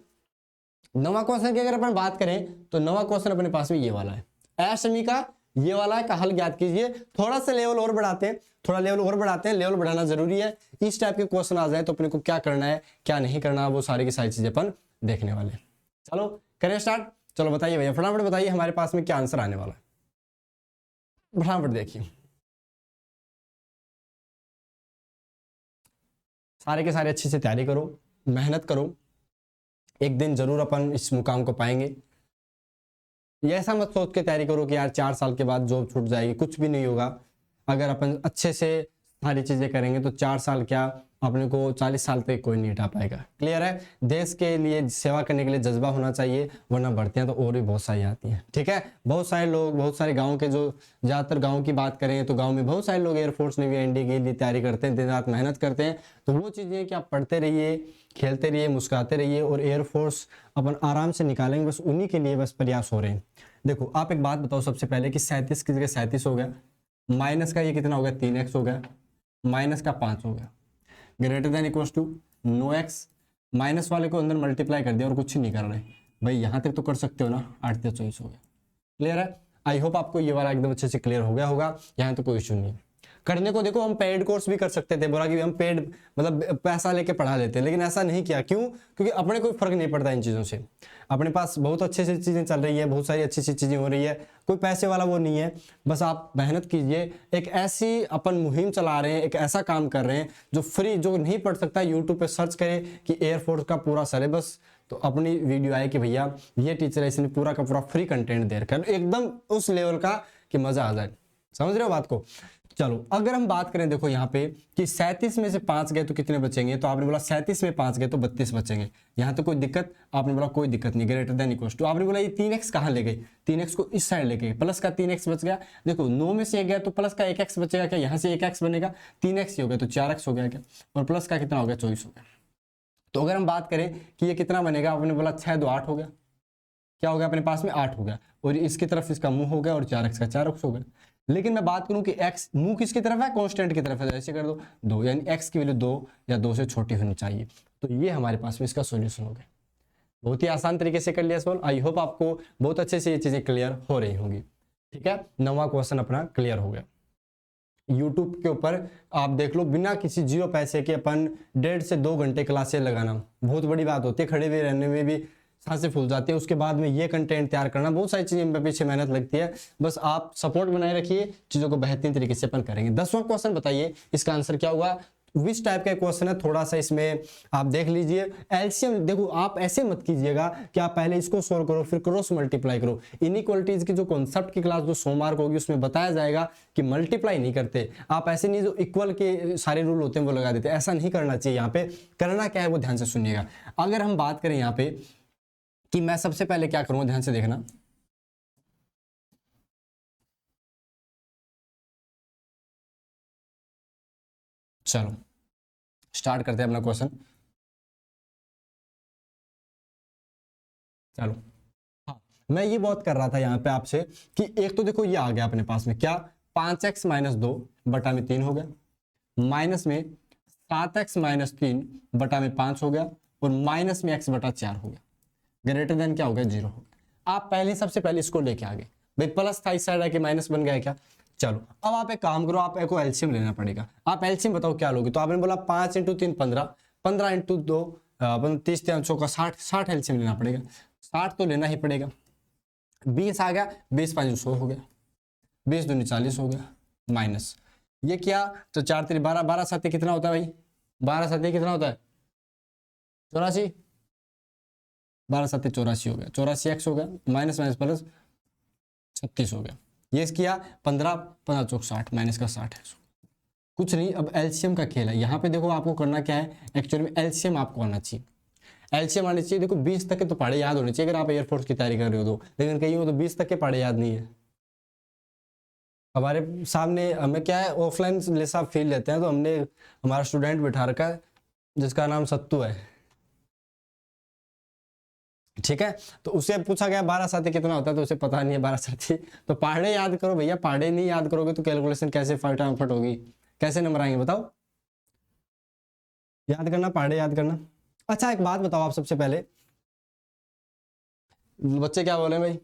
9वां क्वेश्चन की अगर अपन बात करें तो 9वां क्वेश्चन अपने पास में ये वाला है, असमीका ये वाला है का हल ज्ञात कीजिए। थोड़ा सा लेवल और बढ़ाते हैं, थोड़ा लेवल और बढ़ाते हैं, लेवल बढ़ाना जरूरी है। इस टाइप के क्वेश्चन आ जाए तो अपने को क्या करना है क्या नहीं करना, वो सारी की सारी चीजें अपन देखने वाले। चलो करें स्टार्ट। चलो बताइए भैया फटाफट बताइए हमारे पास में क्या आंसर आने वाला है, फटाफट देखिए। सारे के सारे अच्छे से तैयारी करो, मेहनत करो, एक दिन जरूर अपन इस मुकाम को पाएंगे। ये ऐसा मत सोच के तैयारी करो कि यार 4 साल के बाद जॉब छूट जाएगी, कुछ भी नहीं होगा। अगर अपन अच्छे से सारी चीजें करेंगे तो 4 साल क्या, अपने को 40 साल तक कोई नहीं हटा पाएगा। क्लियर है? देश के लिए सेवा करने के लिए जज्बा होना चाहिए, वरना भर्तियां तो और भी बहुत सारी आती हैं। ठीक है, बहुत सारे लोग, बहुत सारे गांव के, जो ज्यादातर गांव की बात करें तो गांव में बहुत सारे लोग एयरफोर्स नेवी एनडी के लिए तैयारी करते हैं, दिन रात मेहनत करते हैं। तो वो चीजें कि आप पढ़ते रहिए, खेलते रहिए, मुस्कुराते रहिए, और एयरफोर्स अपन आराम से निकालेंगे, बस उन्हीं के लिए बस प्रयास हो रहे हैं। देखो आप एक बात बताओ सबसे पहले कि 37 की जगह 37 हो गया, माइनस का ये कितना हो गया, 3x हो गया, माइनस का 5 हो गया, greater than equals to 9x, minus वाले को अंदर मल्टीप्लाई कर दिया और कुछ नहीं कर रहे भाई, यहाँ तक तो कर सकते हो ना, 8 या 24 हो गया। क्लियर है? आई होप आपको ये वाला एकदम अच्छे से क्लियर हो गया होगा, यहाँ तो कोई इशू नहीं है। करने को देखो हम पेड कोर्स भी कर सकते थे, बोला कि हम पेड मतलब पैसा लेके पढ़ा लेते, लेकिन ऐसा नहीं किया। क्यों? क्योंकि अपने कोई फर्क नहीं पड़ता इन चीज़ों से, अपने पास बहुत अच्छे से चीज़ें चल रही है, बहुत सारी अच्छी अच्छी चीज़ें हो रही है, कोई पैसे वाला वो नहीं है। बस आप मेहनत कीजिए, एक ऐसी अपन मुहिम चला रहे हैं, एक ऐसा काम कर रहे हैं जो फ्री, जो नहीं पढ़ सकता यूट्यूब पे सर्च करे कि एयरफोर्स का पूरा सिलेबस, तो अपनी वीडियो आए कि भैया ये टीचर है, इसने पूरा का पूरा फ्री कंटेंट दे रखा है, एकदम उस लेवल का कि मजा आ जाए। समझ रहे हो बात को? चलो अगर हम बात करें, देखो यहाँ पे कि 37 में से 5 गए तो कितने बचेंगे, तो आपने बोला 37 में 5 गए तो 32 बचेंगे। यहाँ तो कोई दिक्कत? आपने बोला कोई दिक्कत नहीं, ग्रेटर देन इक्वल टू, आपने बोला ये 3x कहाँ ले गए, 3x को इस साइड ले गए, प्लस का 3x बच गया। देखो 9 में से 1 गया तो प्लस का 1x बचेगा क्या, यहाँ से 1x बनेगा, 3x ही हो गया तो 4x हो गया क्या, और प्लस का कितना हो गया, 24 हो गया। तो अगर हम बात करें कि ये कितना बनेगा, आपने बोला 6 2 8 हो गया, क्या हो गया अपने पास में 8 हो गया, और इसकी तरफ इसका मुंह हो गया, और 4x का 4x हो गया। लेकिन मैं बात करूं कि x मुंह किसकी तरफ है, कांस्टेंट की तरफ है, ऐसे कर दो 2, यानी x की वैल्यू 2 या 2 से छोटी होनी चाहिए। तो ये हमारे पास में इसका सॉल्यूशन हो गया। बहुत ही आसान तरीके से कर लिया सॉल्व। आई होप आपको बहुत अच्छे से ये चीजें क्लियर हो रही होंगी। ठीक है, 9वां क्वेश्चन अपना क्लियर हो गया। यूट्यूब के ऊपर आप देख लो, बिना किसी 0 पैसे के अपन 1.5 से 2 घंटे क्लासेस लगाना बहुत बड़ी बात होती है, खड़े हुए रहने में भी सांसें फूल जाती है, उसके बाद में ये कंटेंट तैयार करना, बहुत सारी चीजें में पीछे मेहनत लगती है। बस आप सपोर्ट बनाए रखिए, चीजों को बेहतरीन तरीके से अपन करेंगे। 10वां क्वेश्चन बताइए इसका आंसर क्या हुआ, विच टाइप का क्वेश्चन है, थोड़ा सा इसमें आप देख लीजिए। एलसीएम देखो, आप ऐसे मत कीजिएगा कि आप पहले इसको सोल्व करो फिर क्रॉस मल्टीप्लाई करो। इनइक्वालिटीज की जो कॉन्सेप्ट की क्लास जो सोमवार को होगी उसमें बताया जाएगा कि मल्टीप्लाई नहीं करते आप, ऐसे नहीं जो इक्वल के सारे रूल होते हैं वो लगा देते, ऐसा नहीं करना चाहिए। यहाँ पे करना क्या है वो ध्यान से सुनिएगा। अगर हम बात करें यहाँ पे कि मैं सबसे पहले क्या करूंगा, ध्यान से देखना, चलो स्टार्ट करते हैं अपना क्वेश्चन। चलो हाँ, मैं ये बहुत कर रहा था यहाँ पे आपसे कि एक तो देखो ये आ गया अपने पास में क्या, 5x माइनस 2 बटा में 3 हो गया, माइनस में 7x माइनस 3 बटा में 5 हो गया, और माइनस में x बटा 4 हो गया, ग्रेटर देन क्या हो गया, 0 हो गया। आप पहले सबसे पहले इसको लेके आ गए, भाई प्लस था इस साइड आके माइनस बन गया क्या। चलो अब आप एक काम करो, आप को एलसीएम लेना पड़ेगा। आप एलसीएम बताओ क्या लोगे, तो आपने बोला 5 × 3 15, 15 × 2 30 3 चौका 60, 60 एलसीएम लेना पड़ेगा, 60 तो लेना ही पड़ेगा। 20 आ गया, 20 5 100 हो गया, 20 दूनी 40 हो गया, माइनस ये क्या, तो 4 3 12, 12 7 कितना होता है भाई, 12 7 कितना होता है, 84, 12 7 84 हो गया, 84x हो गया, माइनस माइनस प्लस 36 हो गया। ये किया 15 15 चौक 60, माइनस का 60 है, कुछ नहीं। अब एलसीएम का खेल है यहाँ पे, देखो आपको करना क्या है, एक्चुअली में एलसीएम आपको आना चाहिए, एलसीएम आनी चाहिए। देखो 20 तक के तो पढ़े याद होने चाहिए अगर आप एयरफोर्स की तैयारी कर रहे हो तो, लेकिन कहीं हो तो 20 तक के पढ़े याद नहीं है। हमारे सामने हमें क्या है, ऑफलाइन जैसा फील लेते हैं, तो हमने हमारा स्टूडेंट बिठा रखा है जिसका नाम सत्तू है, ठीक है। तो उसे पूछा गया 12 7 कितना होता है, तो उसे पता नहीं है 12 7, तो पहाड़े याद करो भैया, पहाड़े नहीं याद करोगे तो कैलकुलेशन कैसे फटाफट होगी, कैसे नंबर आएंगे बताओ, याद करना, पहाड़े याद करना। अच्छा एक बात बताओ आप सबसे पहले, बच्चे क्या बोले भाई,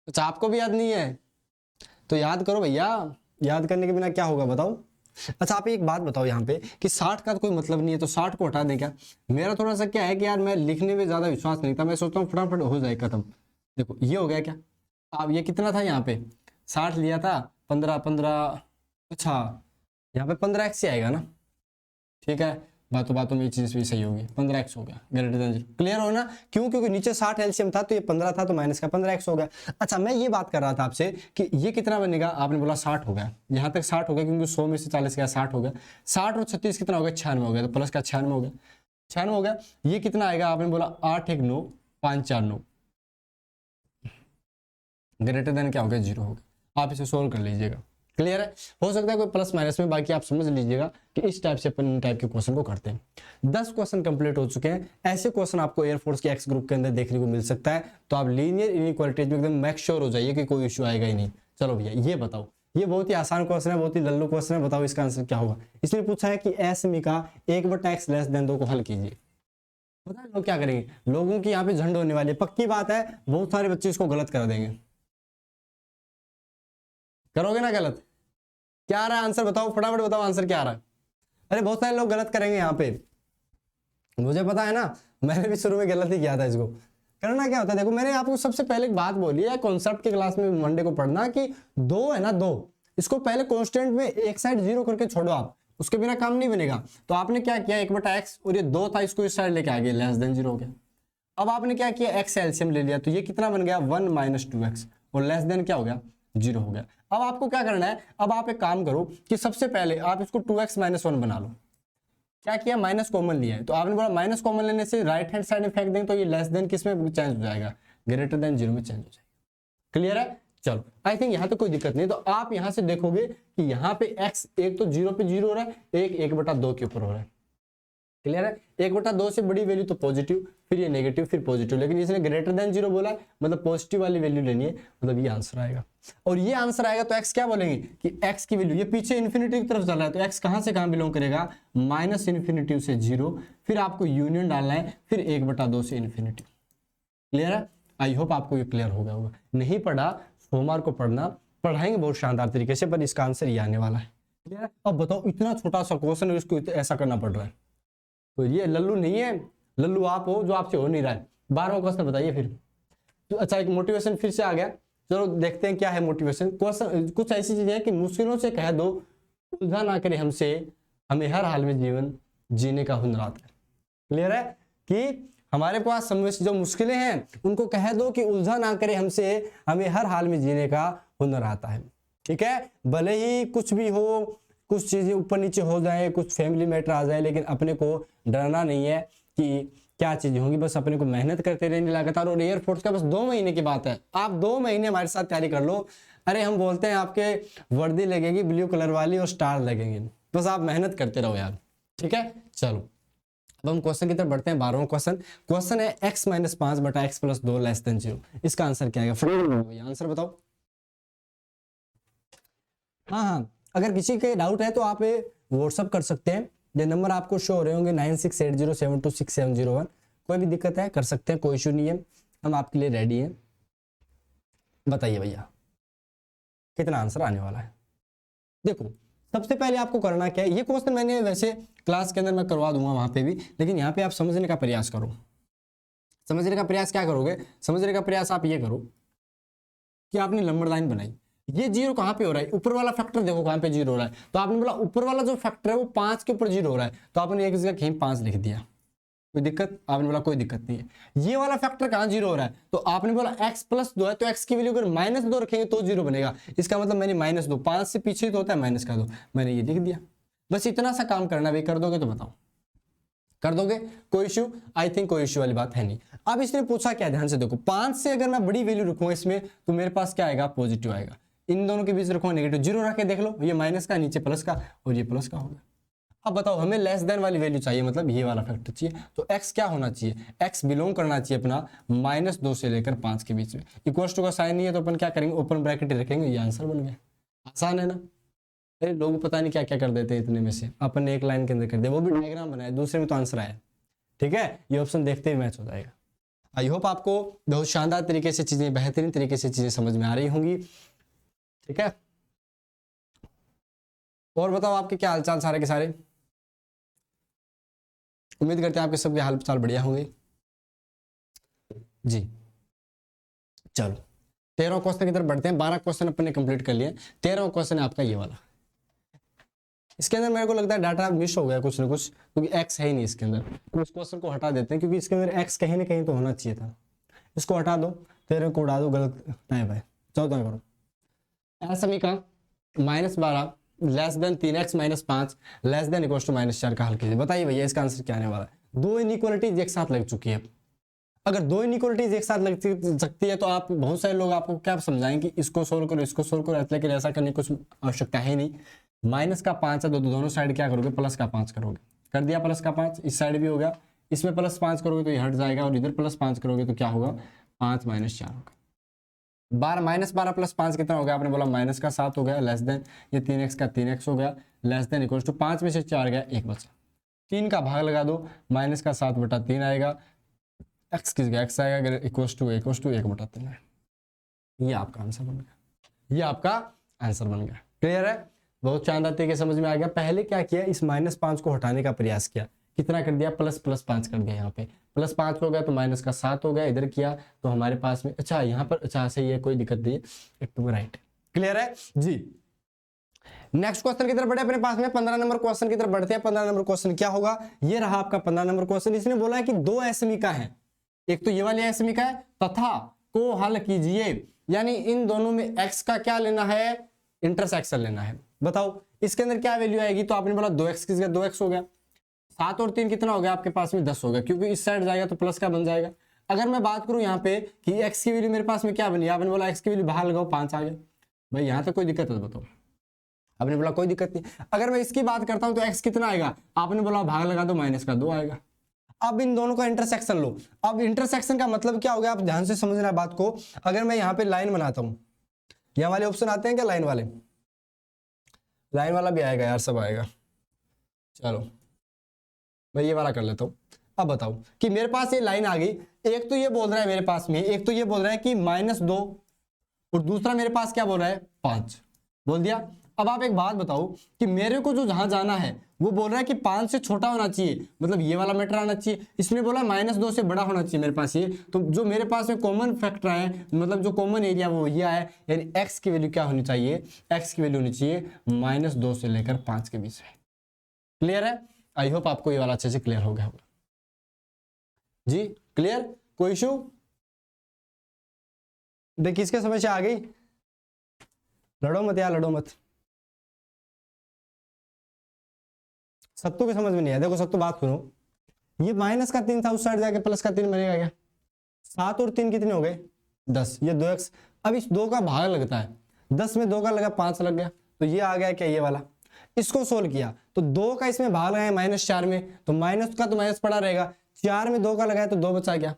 अच्छा आपको भी याद नहीं है तो याद करो भैया, याद करने के बिना क्या होगा बताओ। अच्छा आप एक बात बताओ यहाँ पे कि 60 का तो कोई मतलब नहीं है, तो 60 को हटा दें क्या। मेरा थोड़ा सा क्या है कि यार मैं लिखने में ज्यादा विश्वास नहीं था, मैं सोचता हूँ फटाफट हो जाए खत्म। देखो ये हो गया क्या, अब ये कितना था यहाँ पे 60 लिया था, 15 15, अच्छा यहाँ पे 15x ही आएगा ना, ठीक है। बातों बातों में ये चीज भी सही होगी, 15x हो गया ग्रेटर देन 0। क्लियर हो ना, क्यों? क्योंकि नीचे 60 एलसीएम था तो ये 15 था तो माइनस का 15x हो गया। अच्छा मैं ये बात कर रहा था आपसे कि ये कितना बनेगा, आपने बोला 60 हो गया, यहाँ तक 60 हो गया क्योंकि 100 में से 40 गया 60 हो गया, 60 और 36 कितना हो गया 96 हो गया, तो प्लस का 96 हो गया, 96 हो गया। ये कितना आएगा, आपने बोला 8 1 9 5 4 9, ग्रेटर देन क्या हो गया 0 हो गया। आप इसे सोल्व कर लीजिएगा। क्लियर है, हो सकता है कोई प्लस माइनस में, बाकी आप समझ लीजिएगा कि इस टाइप से अपन इन टाइप के क्वेश्चन को करते हैं। 10 क्वेश्चन कंप्लीट हो चुके हैं। ऐसे क्वेश्चन आपको एयरफोर्स के एक्स ग्रुप के अंदर देखने को मिल सकता है, तो आप लीनियर इनइक्वालिटीज में एकदम मेक श्योर हो जाइए कि कोई इश्यू आएगा ही नहीं। चलो भैया ये बताओ, ये बहुत ही आसान क्वेश्चन है, बहुत ही लल्लू क्वेश्चन है, बताओ इसका आंसर क्या होगा। इसमें पूछा है कि एस मी का 1/x लेस देन 2 को हल कीजिए। पता है लोग क्या करेंगे, लोगों की यहाँ पे झंड होने वाली है, पक्की बात है बहुत सारे बच्चे इसको गलत कर देंगे। करोगे ना गलत? क्या आ रहा है आंसर, बताओ फटाफट बताओ आंसर क्या आ रहा है। अरे बहुत सारे लोग गलत करेंगे यहाँ पे, मुझे पता है ना, मैंने भी शुरू में गलत ही किया था। इसको करना क्या होता है, देखो मैंने आपको सबसे पहले एक बात बोली है कॉन्सेप्ट के क्लास में मंडे को पढ़ना कि 2 है ना 2, इसको पहले कांस्टेंट में एक साइड 0 करके छोड़ो आप, उसके बिना काम नहीं बनेगा। तो आपने क्या किया 1/x और ये 2 था इसको इस साइड लेके आ गए, लेस देन 0 हो गया। अब आपने क्या किया x एलसीएम ले लिया, तो ये कितना बन गया 1 - 2x और लेस देन क्या हो गया 0 हो गया। अब आपको क्या करना है, अब आप एक काम करो कि सबसे पहले आप इसको 2x - 1 बना लो। क्या किया, माइनस कॉमन लिया है, तो आपने बोला माइनस कॉमन लेने से राइट हैंड साइड में फेंक देंगे तो ये लेस देन किस में चेंज हो जाएगा, ग्रेटर देन 0 में चेंज हो जाएगा। क्लियर है, चलो आई थिंक यहाँ तो कोई दिक्कत नहीं। तो आप यहाँ से देखोगे कि यहाँ पे x एक तो 0 पे 0 हो रहा है, एक 1/2 के ऊपर हो रहा है। क्लियर है, 1/2 से बड़ी वैल्यू तो पॉजिटिव, फिर ये नेगेटिव, फिर पॉजिटिव, लेकिन इसने ग्रेटर देन 0 बोला मतलब पॉजिटिव वाली वैल्यू लेनी है, मतलब ये आंसर आएगा। और ये आंसर आएगा तो x क्या बोलेंगे कि x की वैल्यू, ये पीछे इन्फिनिटी की तरफ चल रहा है तो x कहां से कहां बिलोंग करेगा, -इन्फिनिटी से 0, फिर आपको यूनियन डालना है, फिर 1/2 से इन्फिनिटी। क्लियर है, आई होप आपको ये क्लियर हो गया होगा। नहीं पढ़ा सोमवार को पढ़ना, पढ़ाएंगे बहुत शानदार तरीके से, पर इसका आंसर ये आने वाला है। क्लियर है, अब बताओ इतना छोटा सा क्वेश्चन है इसको ऐसा करना पड़ रहा है, तो ये लल्लू नहीं है, लल्लू आप हो जो आपसे हो नहीं रहा है। 12वां क्वेश्चन बताइए फिर। तो अच्छा एक मोटिवेशन फिर से आ गया, चलो देखते हैं क्या है मोटिवेशन। क्वेश्चन कुछ ऐसी चीजें हैं कि मुश्किलों से कह दो, उलझा ना करे हमसे, हमें हर हाल में जीवन जीने का हुनर आता है। क्लियर है कि हमारे पास जो मुश्किलें हैं उनको कह दो कि उलझा ना करे हमसे, हमें हर हाल में जीने का हुनर आता है। ठीक है, भले ही कुछ भी हो, कुछ चीजें ऊपर नीचे हो जाए, कुछ फैमिली मैटर आ जाए, लेकिन अपने को डरना नहीं है कि क्या चीजें होंगी, बस अपने को मेहनत करते रहने लगातार। और एयरफोर्स का बस 2 महीने की बात है, आप 2 महीने हमारे साथ तैयारी कर लो। अरे हम बोलते हैं आपके वर्दी लगेगी ब्लू कलर वाली और स्टार लगेंगे, बस आप मेहनत करते रहो यार। ठीक है, चलो अब हम क्वेश्चन की तरफ बढ़ते हैं। 12वां क्वेश्चन है x - 5/x + 2 लेस देन 0। इसका आंसर क्या आएगा, आंसर बताओ। हाँ, अगर किसी के डाउट है तो आप व्हाट्सअप कर सकते हैं, ये नंबर आपको शो हो रहे होंगे 9680726701। कोई भी दिक्कत है कर सकते हैं, कोई इशू नहीं है, हम आपके लिए रेडी हैं। बताइए भैया कितना आंसर आने वाला है। देखो सबसे पहले आपको करना क्या है, ये क्वेश्चन मैंने वैसे क्लास के अंदर मैं करवा दूंगा वहां पे भी, लेकिन यहाँ पे आप समझने का प्रयास करो। समझने का प्रयास क्या करोगे, समझने का प्रयास आप ये करो कि आपने नंबर लाइन बनाई, ये 0 कहां पे हो रहा है, ऊपर वाला फैक्टर देखो कहां पे 0 हो रहा है, तो आपने बोला ऊपर वाला जो फैक्टर है वो 5 के ऊपर 0 हो रहा है, तो आपने एक जगह कहीं 5 लिख दिया, कोई दिक्कत, आपने बोला कोई दिक्कत नहीं है। ये वाला फैक्टर कहां 0 हो रहा है, तो आपने बोला x + 2 है, तो x की वैल्यू अगर -2 रखेंगे तो 0 बनेगा, इसका मतलब मैंने -2, 5 से पीछे तो होता है माइनस का 2, मैंने ये लिख दिया। बस इतना सा काम करना भाई, कर दोगे तो बताओ, कर दोगे, कोई इशू, आई थिंक कोई इशू वाली बात है नहीं। अब इसने पूछा क्या, ध्यान से देखो, 5 से अगर मैं बड़ी वैल्यू रखूंगा इसमें तो मेरे पास क्या आएगा, पॉजिटिव आएगा। इन दोनों के बीच रखूंगा नेगेटिव, 0 रख के देख लो, ये माइनस का नीचे प्लस का और ये प्लस का होगा। अब बताओ हमें लेस देन वाली वैल्यू चाहिए, मतलब ये वाला फैक्टर चाहिए, तो x क्या होना चाहिए, x बिलोंग करना चाहिए अपना -2 से लेकर 5 के बीच में। इक्वल टू का साइन नहीं है तो अपन क्या करेंगे, ओपन ब्रैकेट रखेंगे, ये आंसर बन गया। आसान है ना, अरे लोग पता नहीं क्या क्या कर देते हैं इतने में से, अपन ने एक लाइन के अंदर कर दिया, वो भी डायग्राम बनाया, दूसरे में तो आंसर आया। ठीक है, ये ऑप्शन देखते ही मैच हो जाएगा। आई होप आपको बहुत शानदार तरीके से चीजें, बेहतरीन तरीके से चीजें समझ में आ रही होंगी। ठीक है, और बताओ आपके क्या हालचाल सारे के सारे, उम्मीद करते हैं आपके सबके हाल चाल बढ़िया होंगे जी। चलो 13वां क्वेश्चन की तरफ बढ़ते हैं। 12 क्वेश्चन अपन ने कंप्लीट कर लिए, 13वां क्वेश्चन है आपका ये वाला। इसके अंदर मेरे को लगता है डाटा मिस हो गया कुछ ना कुछ, क्योंकि एक्स है ही नहीं इसके अंदर। तो इस क्वेश्चन को हटा देते हैं, क्योंकि इसके अंदर एक्स कहीं ना कहीं तो होना चाहिए था। इसको हटा दो, 13 को उड़ा दो, गलत नहीं भाई, 14 करो। समीकरण -12 less than 3x - 5 less than equal to -4 का हल कीजिए। बताइए भैया इसका आंसर क्या आने वाला है। दो इनइक्वालिटीज एक साथ लग चुकी है। अगर दो इनइक्वालिटीज एक साथ लग सकती है तो आप बहुत सारे लोग आपको क्या समझाएंगे कि इसको सोल्व करो, इसको सोल्व करो, लेकिन ऐसा करने की कुछ आवश्यकता है नहीं। -5 है तो दोनों साइड क्या करोगे, +5 करोगे। कर दिया +5, इस साइड भी हो गया, इसमें +5 करोगे तो ये हट जाएगा, और इधर +5 करोगे तो क्या होगा, 5 - 4 होगा। 12 + 5 कितना हो गया, आपने बोला -7 हो गया, लेस देन ये 3x का 3x हो गया, लेस देन इक्वल टू 5 में से 4 गया, 1 बचा। 3 का भाग लगा दो, -7/3 आएगा, x किस गया, x आएगा, इक्वल टू 1/3 है। ये आपका आंसर बन गया, ये आपका आंसर बन गया। क्लियर है, बहुत शानदार तरीके समझ में आ गया। पहले क्या किया, इस -5 को हटाने का प्रयास किया, कितना कर दिया, +5 कर दिया। यहाँ पे +5 हो गया तो -7 हो गया, इधर किया तो हमारे पास में, अच्छा यहाँ पर, अच्छा सही है, कोई दिक्कत नहीं है, एकदम राइट। क्लियर है जी। नेक्स्ट क्वेश्चन की तरफ बढ़े अपने पास में, 15 नंबर क्वेश्चन की तरफ बढ़ते हैं। 15 नंबर क्वेश्चन क्या होगा, ये रहा आपका 15 नंबर क्वेश्चन। इसने बोला है कि दो असमीका है, एक तो ये वाली असमीका है, तथा को हल कीजिए, यानी इन दोनों में x का क्या लेना है, इंटरसेक्शन लेना है। बताओ इसके अंदर क्या वैल्यू आएगी, तो आपने बोला 2x किस गया, 2x हो गया, 7 और 3 कितना हो गया आपके पास में, 10 हो गया, क्योंकि इस साइड जाएगा तो प्लस का बन जाएगा। अगर मैं बात करूं यहाँ पे कि x की वैल्यू मेरे पास में क्या बनी, आपने बोला x की वैल्यू बाहर लगाओ, 5 आ गया। भाई यहाँ तक कोई दिक्कत है तो बताओ, आपने बोला कोई दिक्कत नहीं। अगर मैं इसकी बात करता हूं तो x कितना आएगा, आपने बोला भाग लगा दो, -2 आएगा। अब इन दोनों का इंटरसेक्शन लो। अब इंटरसेक्शन का मतलब क्या हो गया, आप ध्यान से समझना बात को। अगर मैं यहाँ पे लाइन बनाता हूँ, यहाँ वाले ऑप्शन आते हैं क्या, लाइन वाले, लाइन वाला भी आएगा यार, सब आएगा। चलो मैं ये वाला कर लेता हूँ। अब बताओ कि मेरे पास ये लाइन आ गई, एक तो ये बोल रहा है मेरे पास में, एक तो ये बोल रहा है कि -2, और दूसरा मेरे पास क्या बोल रहा है, 5 बोल दिया। अब आप एक बात बताओ कि मेरे को जो जहां जाना है वो बोल रहा है कि 5 से छोटा होना चाहिए, मतलब ये वाला मैटर आना चाहिए। इसने बोला -2 से बड़ा होना चाहिए मेरे पास ये, तो जो मेरे पास में कॉमन फैक्टर है, मतलब जो कॉमन एरिया वो ये है, यानी x की वैल्यू क्या होनी चाहिए, x की वैल्यू होनी चाहिए -2 से लेकर 5 के बीच में। क्लियर है, आई होप आपको ये वाला अच्छे से क्लियर हो गया होगा जी। क्लियर, कोई इशू, देखिए इसके समस्या आ गई, लड़ो मत यार, लड़ो मत। सत्तू की समझ में नहीं है, देखो सत्तू बात सुनो, ये -3 था, उस साइड जाके +3 बनेगा क्या, 7 और 3 कितने हो गए, 10, ये 2x। अब इस 2 का भाग लगता है, 10 में 2 का लगा, 5 लग गया, तो ये आ गया क्या, ये वाला। इसको सोल्व किया तो 2 का इसमें भाग लगाया -4 में, तो माइनस का तो माइनस पड़ा रहेगा, 4 में 2 का लगाया तो 2 बचा गया।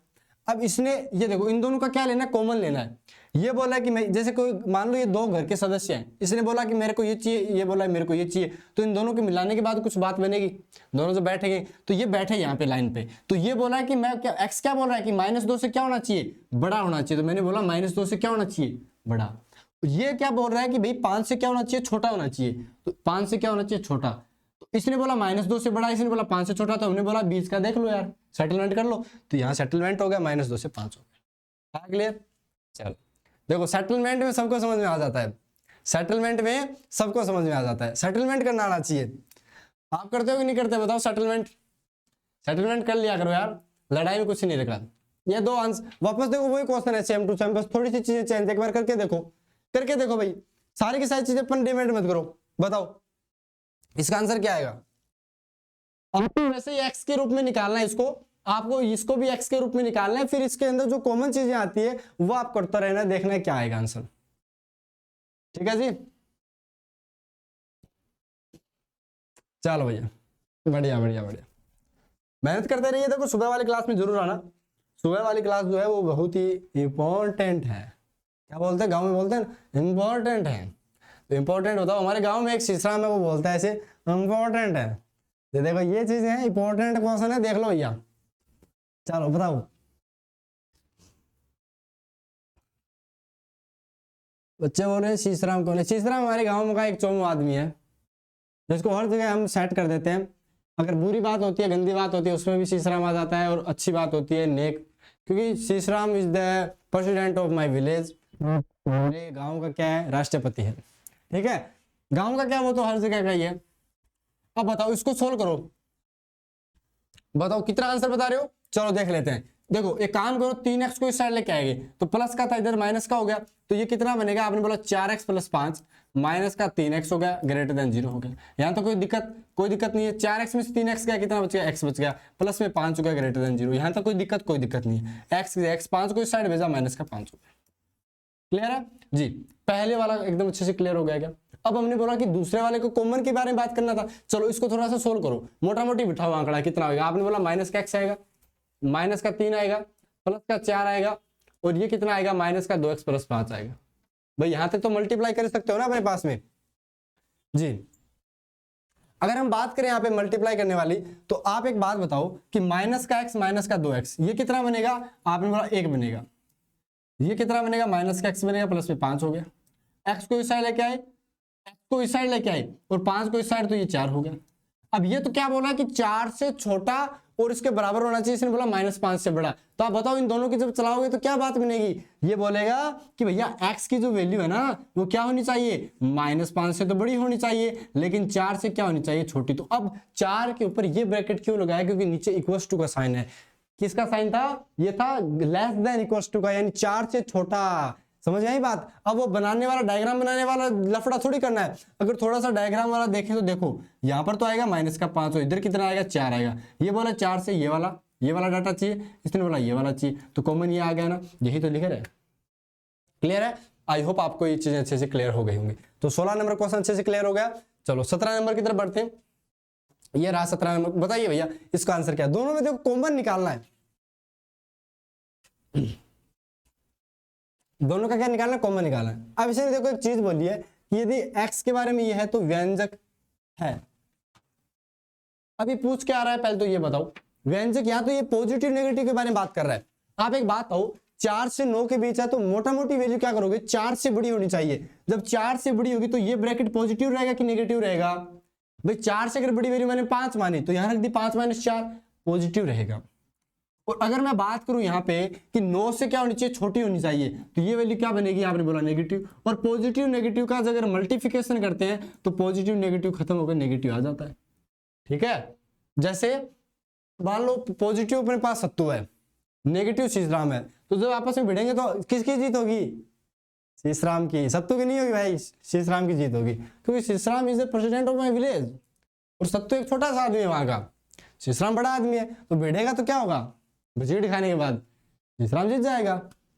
अब इसने ये देखो, इन दोनों का क्या लेना है, कॉमन लेना है। ये बोला कि मैं, जैसे कोई मान लो ये 2 घर के सदस्य हैं, इसने बोला कि मेरे को ये चाहिए, ये बोला मेरे को ये चाहिए, तो इन दोनों के मिलाने के बाद कुछ बात बनेगी, दोनों जो बैठेंगे, तो ये बैठे यहाँ पे लाइन पे, तो ये बोला है कि मैं क्या, x क्या बोल रहा है कि -2 से क्या होना चाहिए, बड़ा होना चाहिए, तो मैंने बोला -2 से क्या होना चाहिए, बड़ा। ये क्या बोल रहा है कि भाई 5 से क्या होना चाहिए, छोटा होना चाहिए, तो 5 से क्या होना चाहिए, छोटा। तो इसने बोला -2 से बड़ा, इसने बोला 5 से छोटा, तो हमने बोला बीच का देख लो यार, सेटलमेंट कर लो, तो यहाँ सेटलमेंट हो गया, -2 से 5 हो गया। क्लियर, चलो देखो सेटलमेंट में सबको समझ में आ जाता है, सेटलमेंट में सबको समझ में आ जाता है, सेटलमेंट करना आना चाहिए। आप करते हो कि नहीं करते बताओ, सेटलमेंट, सेटलमेंट कर लिया करो यार, लड़ाई में कुछ नहीं रखा। ये 2 आंसर वापस देखो, वही क्वेश्चन है सेम टू सेम, बस थोड़ी सी चीजें चेंज, एक बार करके देखो, करके देखो भाई, सारी की सारी चीजें अपन डिमेंड मत करो। बताओ इसका आंसर क्या आएगा, आपको वैसे ही x के रूप में निकालना है इसको, आपको इसको भी x के रूप में निकालना है, फिर इसके अंदर जो कॉमन चीजें आती है वो आप करता रहना, देखना है क्या आएगा आंसर। ठीक है जी, चलो भैया, बढ़िया बढ़िया बढ़िया, मेहनत करते रहिए। देखो सुबह वाली क्लास में जरूर आना, सुबह वाली क्लास जो है वो बहुत ही इंपॉर्टेंट है। क्या बोलते हैं गांव में, बोलते हैं इंपॉर्टेंट है, तो इंपॉर्टेंट होता है। हमारे गांव में एक शिशरा में वो बोलता है ऐसे, इंपॉर्टेंट है। तो देखो ये चीज है, इंपॉर्टेंट क्वेश्चन है, देख लो भैया। चलो बताओ, बच्चे बोल रहे हैं शीशराम कौन है। शीशराम हमारे गांव का एक चोमू आदमी है, जिसको हर जगह हम सेट कर देते हैं। अगर बुरी बात होती है, गंदी बात होती है, उसमें भी शीशराम आ जाता है, और अच्छी बात होती है नेक, क्योंकि Shishram is the president of my village. मेरे गाँव का क्या है, राष्ट्रपति है। ठीक है, गाँव का क्या, वो तो हर जगह का ही है। अब बताओ इसको सोल्व करो, बताओ कितना आंसर बता रहे हो। चलो देख लेते हैं। देखो एक काम करो, 3x को इस साइड लेके आएंगे तो प्लस का था, इधर माइनस का हो गया, तो ये कितना बनेगा, आपने बोला 4x + 5 माइनस का 3x हो गया, ग्रेटर देन 0 हो गया। यहाँ तो कोई दिक्कत नहीं है। 4x में से 3x गया, कितना बच गया, x बच गया, प्लस में 5 हो गया, ग्रेटर देन 0। यहाँ तक कोई दिक्कत नहीं है। x 5 को इस साइड भेजा, माइनस का 5 हो गया। क्लियर है जी। पहले वाला एकदम अच्छे से क्लियर हो गया क्या। अब हमने बोला कि दूसरे वाले को कॉमन के बारे में बात करना था। चलो इसको थोड़ा सा सोल्व करो, मोटा मोटी बिठाओ आंकड़ा कितना होगा। आपने बोला माइनस का x आएगा, माइनस का 3 आएगा, प्लस का 4 आएगा, और ये कितना आएगा, माइनस का 2x + 5 आएगा। भाई यहां तक तो मल्टीप्लाई कर सकते हो ना अपने पास में जी। अगर हम बात करें यहाँ पे मल्टीप्लाई करने वाली, तो आप एक बात बताओ कि माइनस का x माइनस का 2x ये कितना बनेगा, आपने बोला 1 बनेगा। ये कितना बनेगा, माइनस का x बनेगा, प्लस में 5 हो गया। x को इस साइड लेके आए, x को इस साइड लेके आए, और 5 को इस साइड, तो ये 4 हो गया। अब ये तो क्या बोला कि 4 से छोटा और इसके बराबर होना चाहिए, इसने बोला -5 से बड़ा। तो आप बताओ इन दोनों की जब चलाओगे तो क्या बात बनेगी। ये बोलेगा कि भैया x की जो वैल्यू है ना वो क्या होनी चाहिए, -5 से तो बड़ी होनी चाहिए, लेकिन 4 से क्या होनी चाहिए, छोटी। तो अब 4 के ऊपर ये ब्रैकेट क्यों लगाया, क्योंकि नीचे इक्वल्स टू का साइन है। किसका साइन था, ये था लेस देन इक्वल्स टू का, यानी 4 से छोटा। समझ आई बात। अब वो बनाने वाला, डायग्राम बनाने वाला लफड़ा थोड़ी करना है। अगर थोड़ा सा डायग्राम वाला देखें तो देखो यहाँ पर तो आएगा माइनस का 5, इधर कितना आएगा, 4 आएगा। ये बोला 4 से ये वाला डाटा चाहिए, इसने बोला ये वाला चाहिए, तो कॉमन ये आ गया ना, यही तो लिख रहे हैं। क्लियर है। आई होप आपको ये चीजें अच्छे से क्लियर हो गई होंगी। तो 16 नंबर क्वेश्चन अच्छे से क्लियर हो गया। चलो 17 नंबर की तरफ बढ़ते हैं। ये रहा 17 नंबर। बताइए भैया इसका आंसर क्या है। दोनों में देखो कॉमन निकालना है, दोनों का क्या निकालना है, कॉमन निकालना है। अब इसने देखो एक चीज बोली है कि यदि x के बारे में ये है तो व्यंजक है। अभी पूछ क्या आ रहा है, पहले तो ये बताओ व्यंजक, या तो ये पॉजिटिव नेगेटिव के बारे में बात कर रहा है। आप एक बात हो, 4 से 9 के बीच है तो मोटा मोटी वैल्यू क्या करोगे, 4 से बड़ी होनी चाहिए। जब 4 से बड़ी होगी तो ये ब्रैकेट पॉजिटिव रहेगा कि नेगेटिव रहेगा। भाई 4 से अगर बड़ी वैल्यू मैंने 5 मानी तो यहां रख दी 5 - 4 पॉजिटिव रहेगा। और अगर मैं बात करूं यहाँ पे कि 9 से क्या होनी चाहिए, छोटी होनी चाहिए, तो ये वैल्यू क्या बनेगी, आपने बोला नेगेटिव। और पॉजिटिव नेगेटिव का अगर मल्टीप्लिकेशन करते हैं तो पॉजिटिव नेगेटिव खत्म होकर नेगेटिव आ जाता है। ठीक है। जैसे मान लो पॉजिटिव अपने पास सत्तू है, नेगेटिव शीशराम है, तो जब आपस में भिड़ेंगे तो किसकी जीत होगी, शीशराम की। सत्तू की नहीं होगी भाई, शीशराम की जीत होगी, क्योंकि Shishram is the president of my village और सत्तू एक छोटा सा आदमी है वहां का, शीशराम बड़ा आदमी है। तो भिड़ेगा तो क्या होगा, बचीट खाने के बाद शीशराम जीत जाएगा।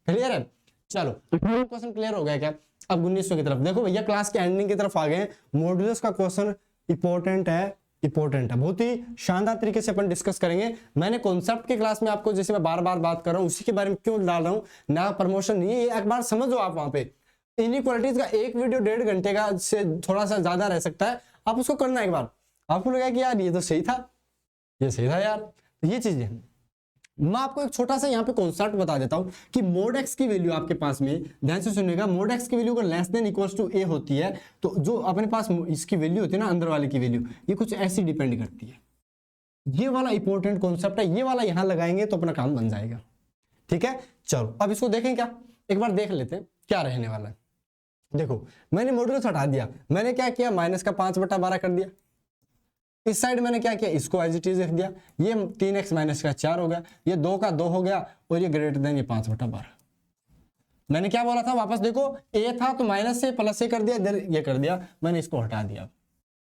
क्लियर है। चलो क्वेश्चन क्लियर हो गया क्या। अब 1900 की तरफ देखो भैया, क्लास के एंडिंग की तरफ आ गए। मॉड्यूलस का क्वेश्चन इंपॉर्टेंट है, बहुत ही शानदार तरीके से अपन डिस्कस करेंगे। मैंने कॉन्सेप्ट की क्लास में आपको, जैसे मैं बार बार बात कर रहा हूँ, उसी के बारे में क्यों डाल रहा हूँ, ना प्रमोशन नहीं है, ये एक बार समझो आप। वहां पे इनइक्वालिटीज का एक वीडियो 1.5 घंटे का से थोड़ा सा ज्यादा रह सकता है, आप उसको करना एक बार। आपको लगा कि यार ये तो सही था, ये सही था यार, ये चीजें। मैं आपको एक छोटा सा यहाँ पे कॉन्सेप्ट बता देता हूँ कि मोड एक्स की वैल्यू आपके पास में, ध्यान से सुनिएगा, मोड एक्स की वैल्यू अगर लेस देन इक्वल्स टू ए होती है तो जो अपने पास इसकी वैल्यू होती है ना, अंदर वाले की वैल्यू, ये कुछ ऐसी डिपेंड करती है। ये वाला इंपॉर्टेंट कॉन्सेप्ट है, ये वाला यहाँ लगाएंगे तो अपना काम बन जाएगा। ठीक है। चलो अब इसको देखें क्या, एक बार देख लेते हैं क्या रहने वाला है। देखो मैंने मॉड्यूलस हटा दिया, मैंने क्या किया, माइनस का 5/12 कर दिया। इस साइड मैंने क्या किया, इसको एज इट इज रख दिया। ये 3x माइनस का 4 हो गया, ये 2 का 2 हो गया, और ये ग्रेटर देन ये 5/12। मैंने क्या बोला था, वापस देखो, a था तो माइनस से प्लस से कर दिया, इधर ये कर दिया, मैंने इसको हटा दिया,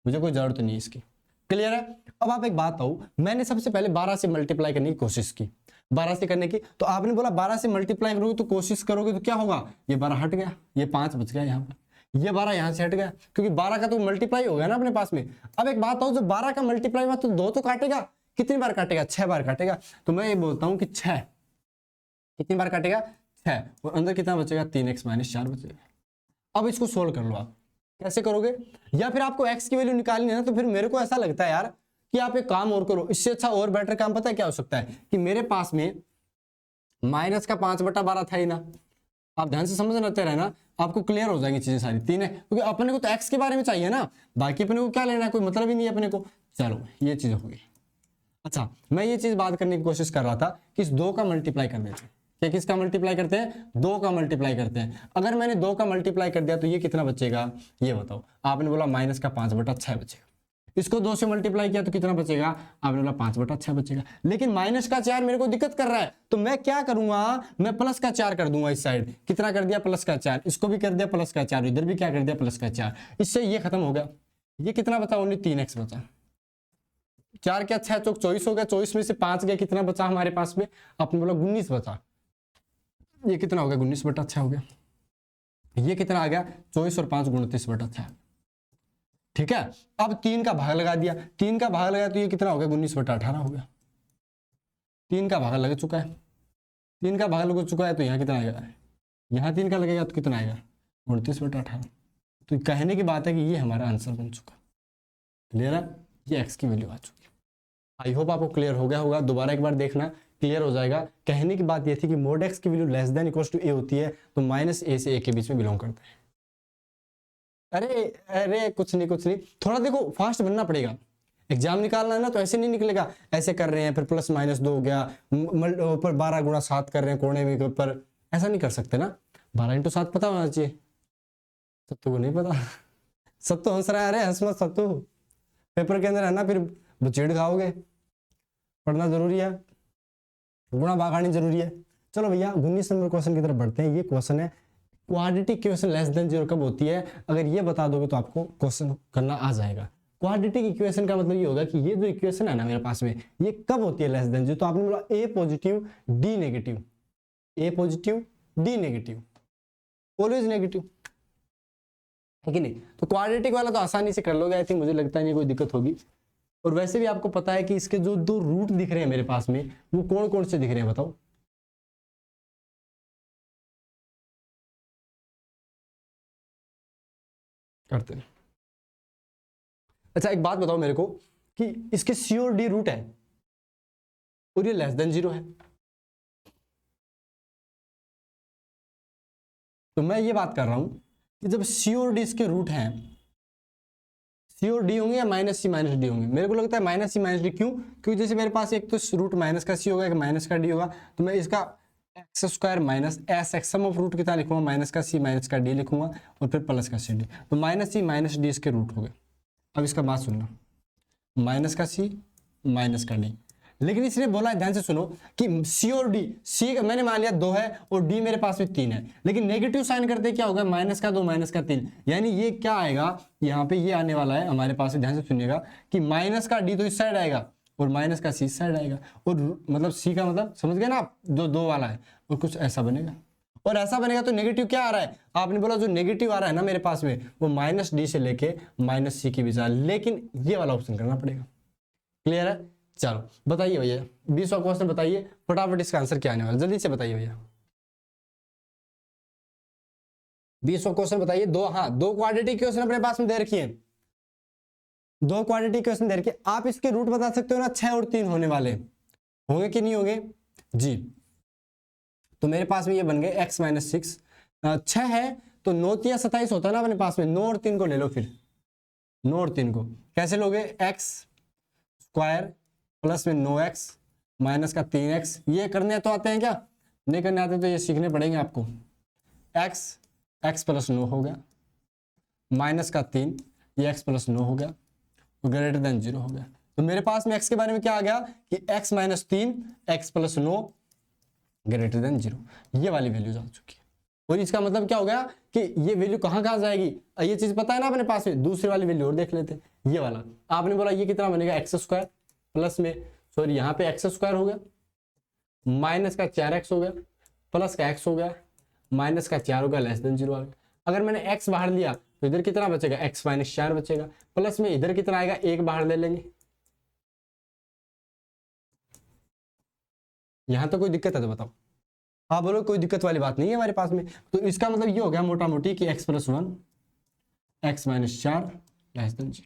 मुझे कोई जरूरत नहीं इसकी। क्लियर है। अब आप एक बात हो, मैंने सबसे पहले 12 से मल्टीप्लाई करने की कोशिश की, 12 से करने की, तो आपने बोला 12 से मल्टीप्लाई करोगे तो कोशिश करोगे तो क्या होगा, ये 12 हट गया, ये 5 बच गया यहाँ पर, ये 12 यहां से हट गया, क्योंकि 12 का तो मल्टीप्लाई हो गया ना अपने पास में। अब एक बात हो, जब 12 का मल्टीप्लाई हुआ तो 2 तो काटेगा, कितनी बार काटेगा, 6 बार काटेगा। तो मैं ये बोलता हूं कि 6 कितनी बार काटेगा, 6, और अंदर कितना बचेगा, 3x - 4 बचेगा। अब इसको सोल्व कर लो। आप कैसे करोगे, या फिर आपको x की वैल्यू निकालनी है ना, तो फिर मेरे को ऐसा लगता है यार कि आप एक काम और करो, इससे अच्छा और बेटर काम पता है क्या हो सकता है, कि मेरे पास में माइनस का 5/12 था ही ना, आप ध्यान से समझ रहते रहना, आपको क्लियर हो जाएंगी चीजें सारी। 3 है, क्योंकि अपने को तो x के बारे में चाहिए ना, बाकी अपने को क्या लेना है, कोई मतलब ही नहीं है अपने को। चलो ये चीज होगी। अच्छा मैं ये चीज बात करने की कोशिश कर रहा था कि इस 2 का मल्टीप्लाई कर देते हैं। क्या किसका मल्टीप्लाई करते हैं, 2 का मल्टीप्लाई करते हैं। अगर मैंने 2 का मल्टीप्लाई कर दिया तो ये कितना बचेगा, ये बताओ। आपने बोला माइनस का 5/6 बचेगा। इसको 2 से मल्टीप्लाई किया तो कितना बचेगा, आपने बोला 5/6 बचेगा। लेकिन माइनस का 4 मेरे को दिक्कत कर रहा है, तो मैं क्या करूंगा, मैं प्लस का 4 कर दूंगा इस साइड। कितना कर दिया, +4, इसको भी कर दिया +4, इधर भी क्या कर दिया +4। इससे ये खत्म हो गया। ये कितना बचा, ओनली 3x बचा। 4 क्या 6 चौक 24 हो गया, 24 में से 5 गया, कितना बचा हमारे पास में, आपने बोला 19 बचा। ये कितना हो गया, 19/6 हो गया। ये कितना आ गया, 24 और 5 29/6। ठीक है, अब 3 का भाग लगा दिया, 3 का भाग लगाया तो ये कितना हो गया, 19/18 हो गया। 3 का भाग लग चुका है, 3 का भाग लग चुका है, तो यहाँ कितना आएगा, यहाँ 3 का लगेगा तो कितना आएगा, 29/18। तो कहने की बात है कि ये हमारा आंसर बन चुका। क्लियर है, ये x की वैल्यू आ चुकी है। आई होप आपको क्लियर हो गया होगा, दोबारा एक बार देखना, क्लियर हो जाएगा। कहने की बात ये थी कि mod x की वैल्यू <= a होती है, तो -a से a के बीच में बिलोंग करता है। अरे अरे कुछ नहीं, थोड़ा देखो फास्ट बनना पड़ेगा। एग्जाम निकालना है ना, तो ऐसे नहीं निकलेगा, ऐसे कर रहे हैं फिर +-2 हो गया, ऊपर 12 गुणा 7 कर रहे हैं कोने में के ऊपर, ऐसा नहीं कर सकते ना। 12 × 7 पता होना चाहिए, सत्तू को नहीं पता। सत्तू हंस रहा है, अरे हंस मत सत्तू, पेपर के अंदर है ना, फिर बुचेड़ खाओगे। पढ़ना जरूरी है, गुणा भागानी जरूरी है। चलो भैया 19 नंबर क्वेश्चन की तरफ बढ़ते हैं। ये क्वेश्चन है, क्वाड्रेटिक इक्वेशन <0 कब होती है, अगर ये बता दोगे तो आपको क्वेश्चन करना आ जाएगा। क्वाड्रेटिक इक्वेशन का मतलब ये होगा कि ये जो इक्वेशन है ना मेरे पास में, ये कब होती है <0, तो आपने बोला a positive d negative, a positive d negative, always negative है कि नहीं। तो क्वाड्रेटिक वाला तो आसानी से कर लोगे, आई थिंक, मुझे लगता है नहीं कोई दिक्कत होगी। और वैसे भी आपको पता है कि इसके जो 2 रूट दिख रहे हैं मेरे पास में, वो कौन कौन से दिख रहे हैं बताओ। करते हैं। अच्छा एक बात बताओ मेरे को कि इसके C और D रूट है और ये <0 है, तो मैं ये बात कर रहा हूं कि जब C और D इसके रूट हैं, C और D होंगे या -C -D होंगे, मेरे को लगता है -C -D। क्यों, क्योंकि जैसे मेरे पास एक तो रूट -C होगा, एक -D होगा, तो मैं इसका x² - s some of root कितना लिखूंगा, -C -D लिखूंगा और फिर +CD, तो -C -D इसके रूट हो गए। अब इसका बात सुनना, -C -D, लेकिन इसने बोला है, ध्यान से सुनो, कि C और D, C मैंने मान लिया 2 है और D मेरे पास में 3 है, लेकिन नेगेटिव साइन करते क्या होगा, -2 -3, यानी ये क्या आएगा, यहाँ पे ये आने वाला है हमारे पास। ध्यान से सुनिएगा कि -D तो इस साइड आएगा और -C इस साइड आएगा, और मतलब C का मतलब समझ गए ना आप, जो 2 वाला है, और कुछ ऐसा बनेगा। और ऐसा बनेगा तो नेगेटिव क्या आ रहा है, आपने बोला जो नेगेटिव आ रहा है ना मेरे पास में, वो -D से लेके -C के बीच आ रहा है, लेकिन ये वाला ऑप्शन करना पड़ेगा। क्लियर है, चलो बताइए भैया 20वां क्वेश्चन बताइए, फटाफट इसका आंसर क्या आने वाला, जल्दी से बताइए भैया। 20वां क्वेश्चन बताइए। 2 क्वाड्रेटिक इक्वेशन अपने पास में दे रखी है, 2 क्वाड्रेटिक इक्वेशन दे रखी है। आप इसके रूट बता सकते हो ना, 6 और 3 होने वाले होंगे कि नहीं होंगे जी। तो मेरे पास में ये बन गए x - 6, 6 है तो 9 × 27 होता है ना अपने पास में, 9 और 3 को ले लो, फिर 9 और 3 को कैसे लोगे, x² प्लस में 9x माइनस का 3x, ये करने तो आते हैं क्या, नहीं करने आते तो ये सीखने पड़ेंगे आपको। x + 9 हो गया, माइनस का 3, ये x + 9 हो गया, ग्रेटर देन 0 हो गया। तो मेरे पास में x के बारे में क्या आ गया कि x - 3 x + 9 ग्रेटर देन 0, ये वाली वैल्यूज आ चुकी है। और इसका मतलब क्या हो गया कि ये वैल्यू कहाँ जाएगी, ये चीज पता है ना अपने पास में। दूसरी वाली वैल्यू और देख लेते हैं, ये वाला आपने बोला ये कितना बनेगा, x² प्लस में, सॉरी यहाँ पे x² हो गया, माइनस का 4x हो गया, प्लस का x हो गया, माइनस का 4 हो गया, <0 आ गया। अगर मैंने x बाहर लिया तो इधर कितना बचेगा, x - 4 बचेगा, प्लस में इधर कितना आएगा, 1 बाहर ले लेंगे। यहां तो कोई दिक्कत है तो बताओ, हाँ बोलो, कोई दिक्कत वाली बात नहीं है हमारे पास में। तो इसका मतलब ये हो गया मोटा मोटी कि x + 1 x - 4 <0।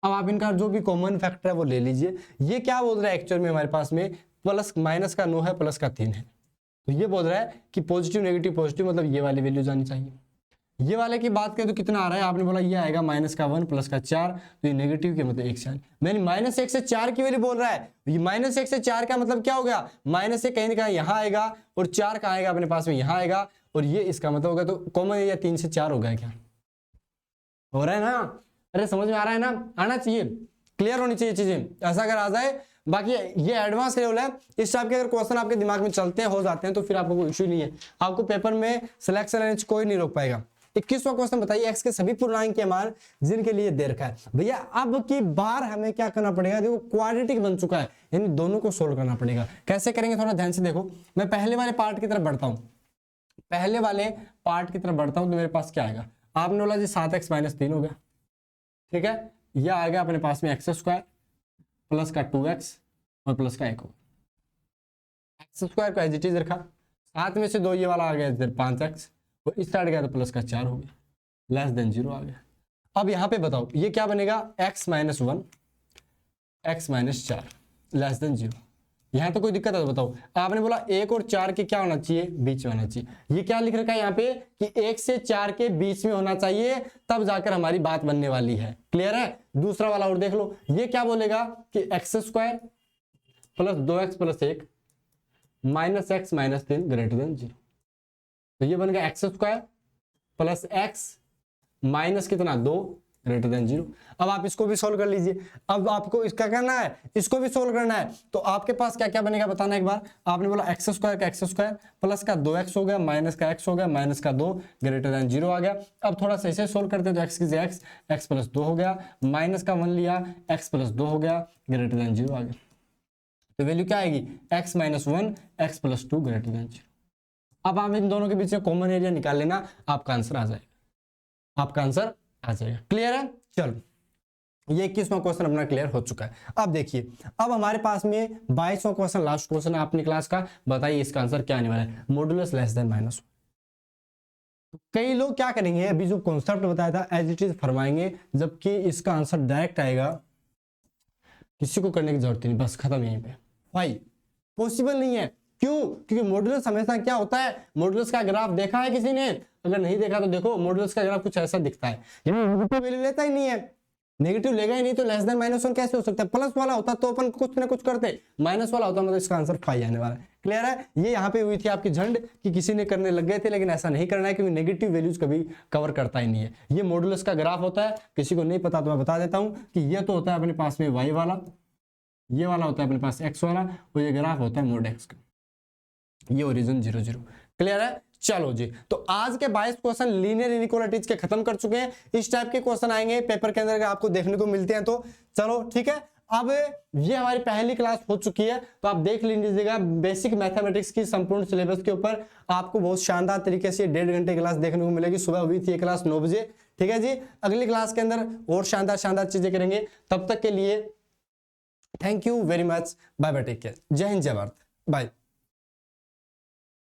अब आप इनका जो भी कॉमन फैक्टर है वो ले लीजिए। ये क्या बोल रहा है एक्चुअल में हमारे पास में, माइनस का 9 है, प्लस का 3 है, तो ये बोल रहा है कि पॉजिटिव नेगेटिव पॉजिटिव, मतलब ये वाली वैल्यू जानी चाहिए। ये वाले की बात करें तो कितना आ रहा है, आपने बोला ये आएगा -1 प्लस का 4, तो ये नेगेटिव के मतलब 1 से, मैंने -1 से 4 की वैल्यू बोल रहा है। ये -1 से 4 का मतलब क्या हो गया, माइनस से कहीं ना कहीं यहाँ आएगा और 4 कहाँ आएगा अपने पास में, यहाँ आएगा, और ये इसका मतलब होगा, तो कॉमन एरिया 3 से 4 हो गया, क्या हो रहा है ना। अरे समझ में आ रहा है ना, आना चाहिए, क्लियर होनी चाहिए चीजें, ऐसा अगर आ जाए। बाकी ये एडवांस लेवल है, इस टाइप के अगर क्वेश्चन आपके दिमाग में चलते हैं, हो जाते हैं, तो फिर आपको कोई इश्यू नहीं है, आपको पेपर में सिलेक्शन कोई नहीं रोक पाएगा। 21वां क्वेश्चन बताइए, एक्स के सभी पूर्णांक के मान जिनके लिए दे रखा है। भैया अब की बार हमें क्या करना पड़ेगा, देखो क्वाड्रेटिक बन चुका है, यानी दोनों को सोल्व करना पड़ेगा। कैसे करेंगे थोड़ा ध्यान से देखो, मैं पहले वाले पार्ट की तरफ बढ़ता हूं, पहले वाले पार्ट की तरफ बढ़ता हूं, तो मेरे पास क्या आएगा, आपने बोला जी 7x - 3 हो गया, ठीक है, यह आ गया अपने पास में x² प्लस का 2x और प्लस का 1 होगा। x² को एज इट इज रखा, 7 में से 2 ये वाला आ गया इधर 5x, और इस साइड गया तो प्लस का 4 हो गया, लेस देन 0 आ गया। अब यहाँ पे बताओ ये क्या बनेगा, x - 1 x - 4 लेस देन 0। यहाँ तो कोई दिक्कत है तो बताओ, आपने बोला 1 और 4 के क्या होना चाहिए, बीच में होना चाहिए। ये क्या लिख रखा है यहाँ पे कि 1 से 4 के बीच में होना चाहिए, तब जाकर हमारी बात बनने वाली है। क्लियर है। दूसरा वाला और देख लो, ये क्या बोलेगा कि x² plus 2x plus 1 minus x - 3 greater than 0। तो ये बन गया x² प्लस x माइनस कितना 2 ग्रेटर देन 0। अब आप इसको भी सोल्व कर लीजिए। अब आपको इसका करना है, इसको भी सोल्व करना है, तो आपके पास क्या क्या बनेगा बताना एक बार। आपने बोला x² का x² प्लस का 2x हो गया, माइनस का x हो गया, माइनस का 2 ग्रेटर देन 0 आ गया। अब थोड़ा सा इसे सोल्व करते हैं, तो x की जगह x प्लस 2 हो गया, माइनस का 1 लिया, x प्लस 2 हो गया, ग्रेटर देन 0 आ गया। तो वैल्यू क्या आएगी, x - 1 x plus 2 greater than 0। अब आप इन दोनों के बीच में कॉमन एरिया निकाल लेना, आपका आंसर आ जाएगा, आपका आंसर आ जाएगा। क्लियर है। चलो ये 21वां क्वेश्चन अपना क्लियर हो चुका है। अब देखिए, अब हमारे पास में 22वां क्वेश्चन लास्ट क्वेश्चन है अपनी क्लास का। बताइए इसका आंसर क्या आने वाला है, मॉडुलस लेस देन -1। कई लोग क्या करेंगे, अभी जो कॉन्सेप्ट बताया था एज इट इज फरमाएंगे, जबकि इसका आंसर डायरेक्ट आएगा, किसी को करने की जरूरत नहीं, बस खत्म यहीं पे। भाई पॉसिबल नहीं है, क्यों, क्योंकि मॉडुलस हमेशा क्या होता है, मॉडुलस का ग्राफ देखा है किसी ने, अगर नहीं देखा तो देखो, मॉडुलस का ग्राफ कुछ ऐसा दिखता है, नेगेटिव वैल्यू लेता ही नहीं है, नेगेटिव लेगा ही नहीं, तो लेस देन -1 कैसे हो सकता है। प्लस वाला होता तो अपन कुछ ना कुछ करते, माइनस वाला होता मतलब इसका आंसर 5 आने वाला है। क्लियर है। ये यहाँ पे हुई थी आपकी झंड कि किसी ने करने लग गए थे, लेकिन ऐसा नहीं करना है, क्योंकि नेगेटिव वैल्यूज कभी कवर करता ही नहीं है। ये मॉडुलस का ग्राफ होता है, किसी को नहीं पता तो मैं बता देता हूँ कि ये तो होता है अपने पास में y वाला, ये वाला होता है अपने पास x वाला, और ये ग्राफ होता है मोड x का, ये ओरिजिन 0 0। क्लियर है। चलो जी, तो आज के 22 क्वेश्चन लीनियर इनइक्वालिटीज के खत्म कर चुके हैं। इस टाइप के क्वेश्चन आएंगे पेपर के अंदर, आपको देखने को मिलते हैं, तो चलो ठीक है। अब ये हमारी पहली क्लास हो चुकी है, तो आप देख लीजिएगा बेसिक मैथमेटिक्स की संपूर्ण सिलेबस के ऊपर आपको बहुत शानदार तरीके से 1.5 घंटे क्लास देखने को मिलेगी। सुबह हुई थी ये क्लास 9 बजे, ठीक है जी। अगली क्लास के अंदर और शानदार शानदार चीजें करेंगे। तब तक के लिए thank you very much, bye bye, take care, जय हिंद जय भारत, बाय।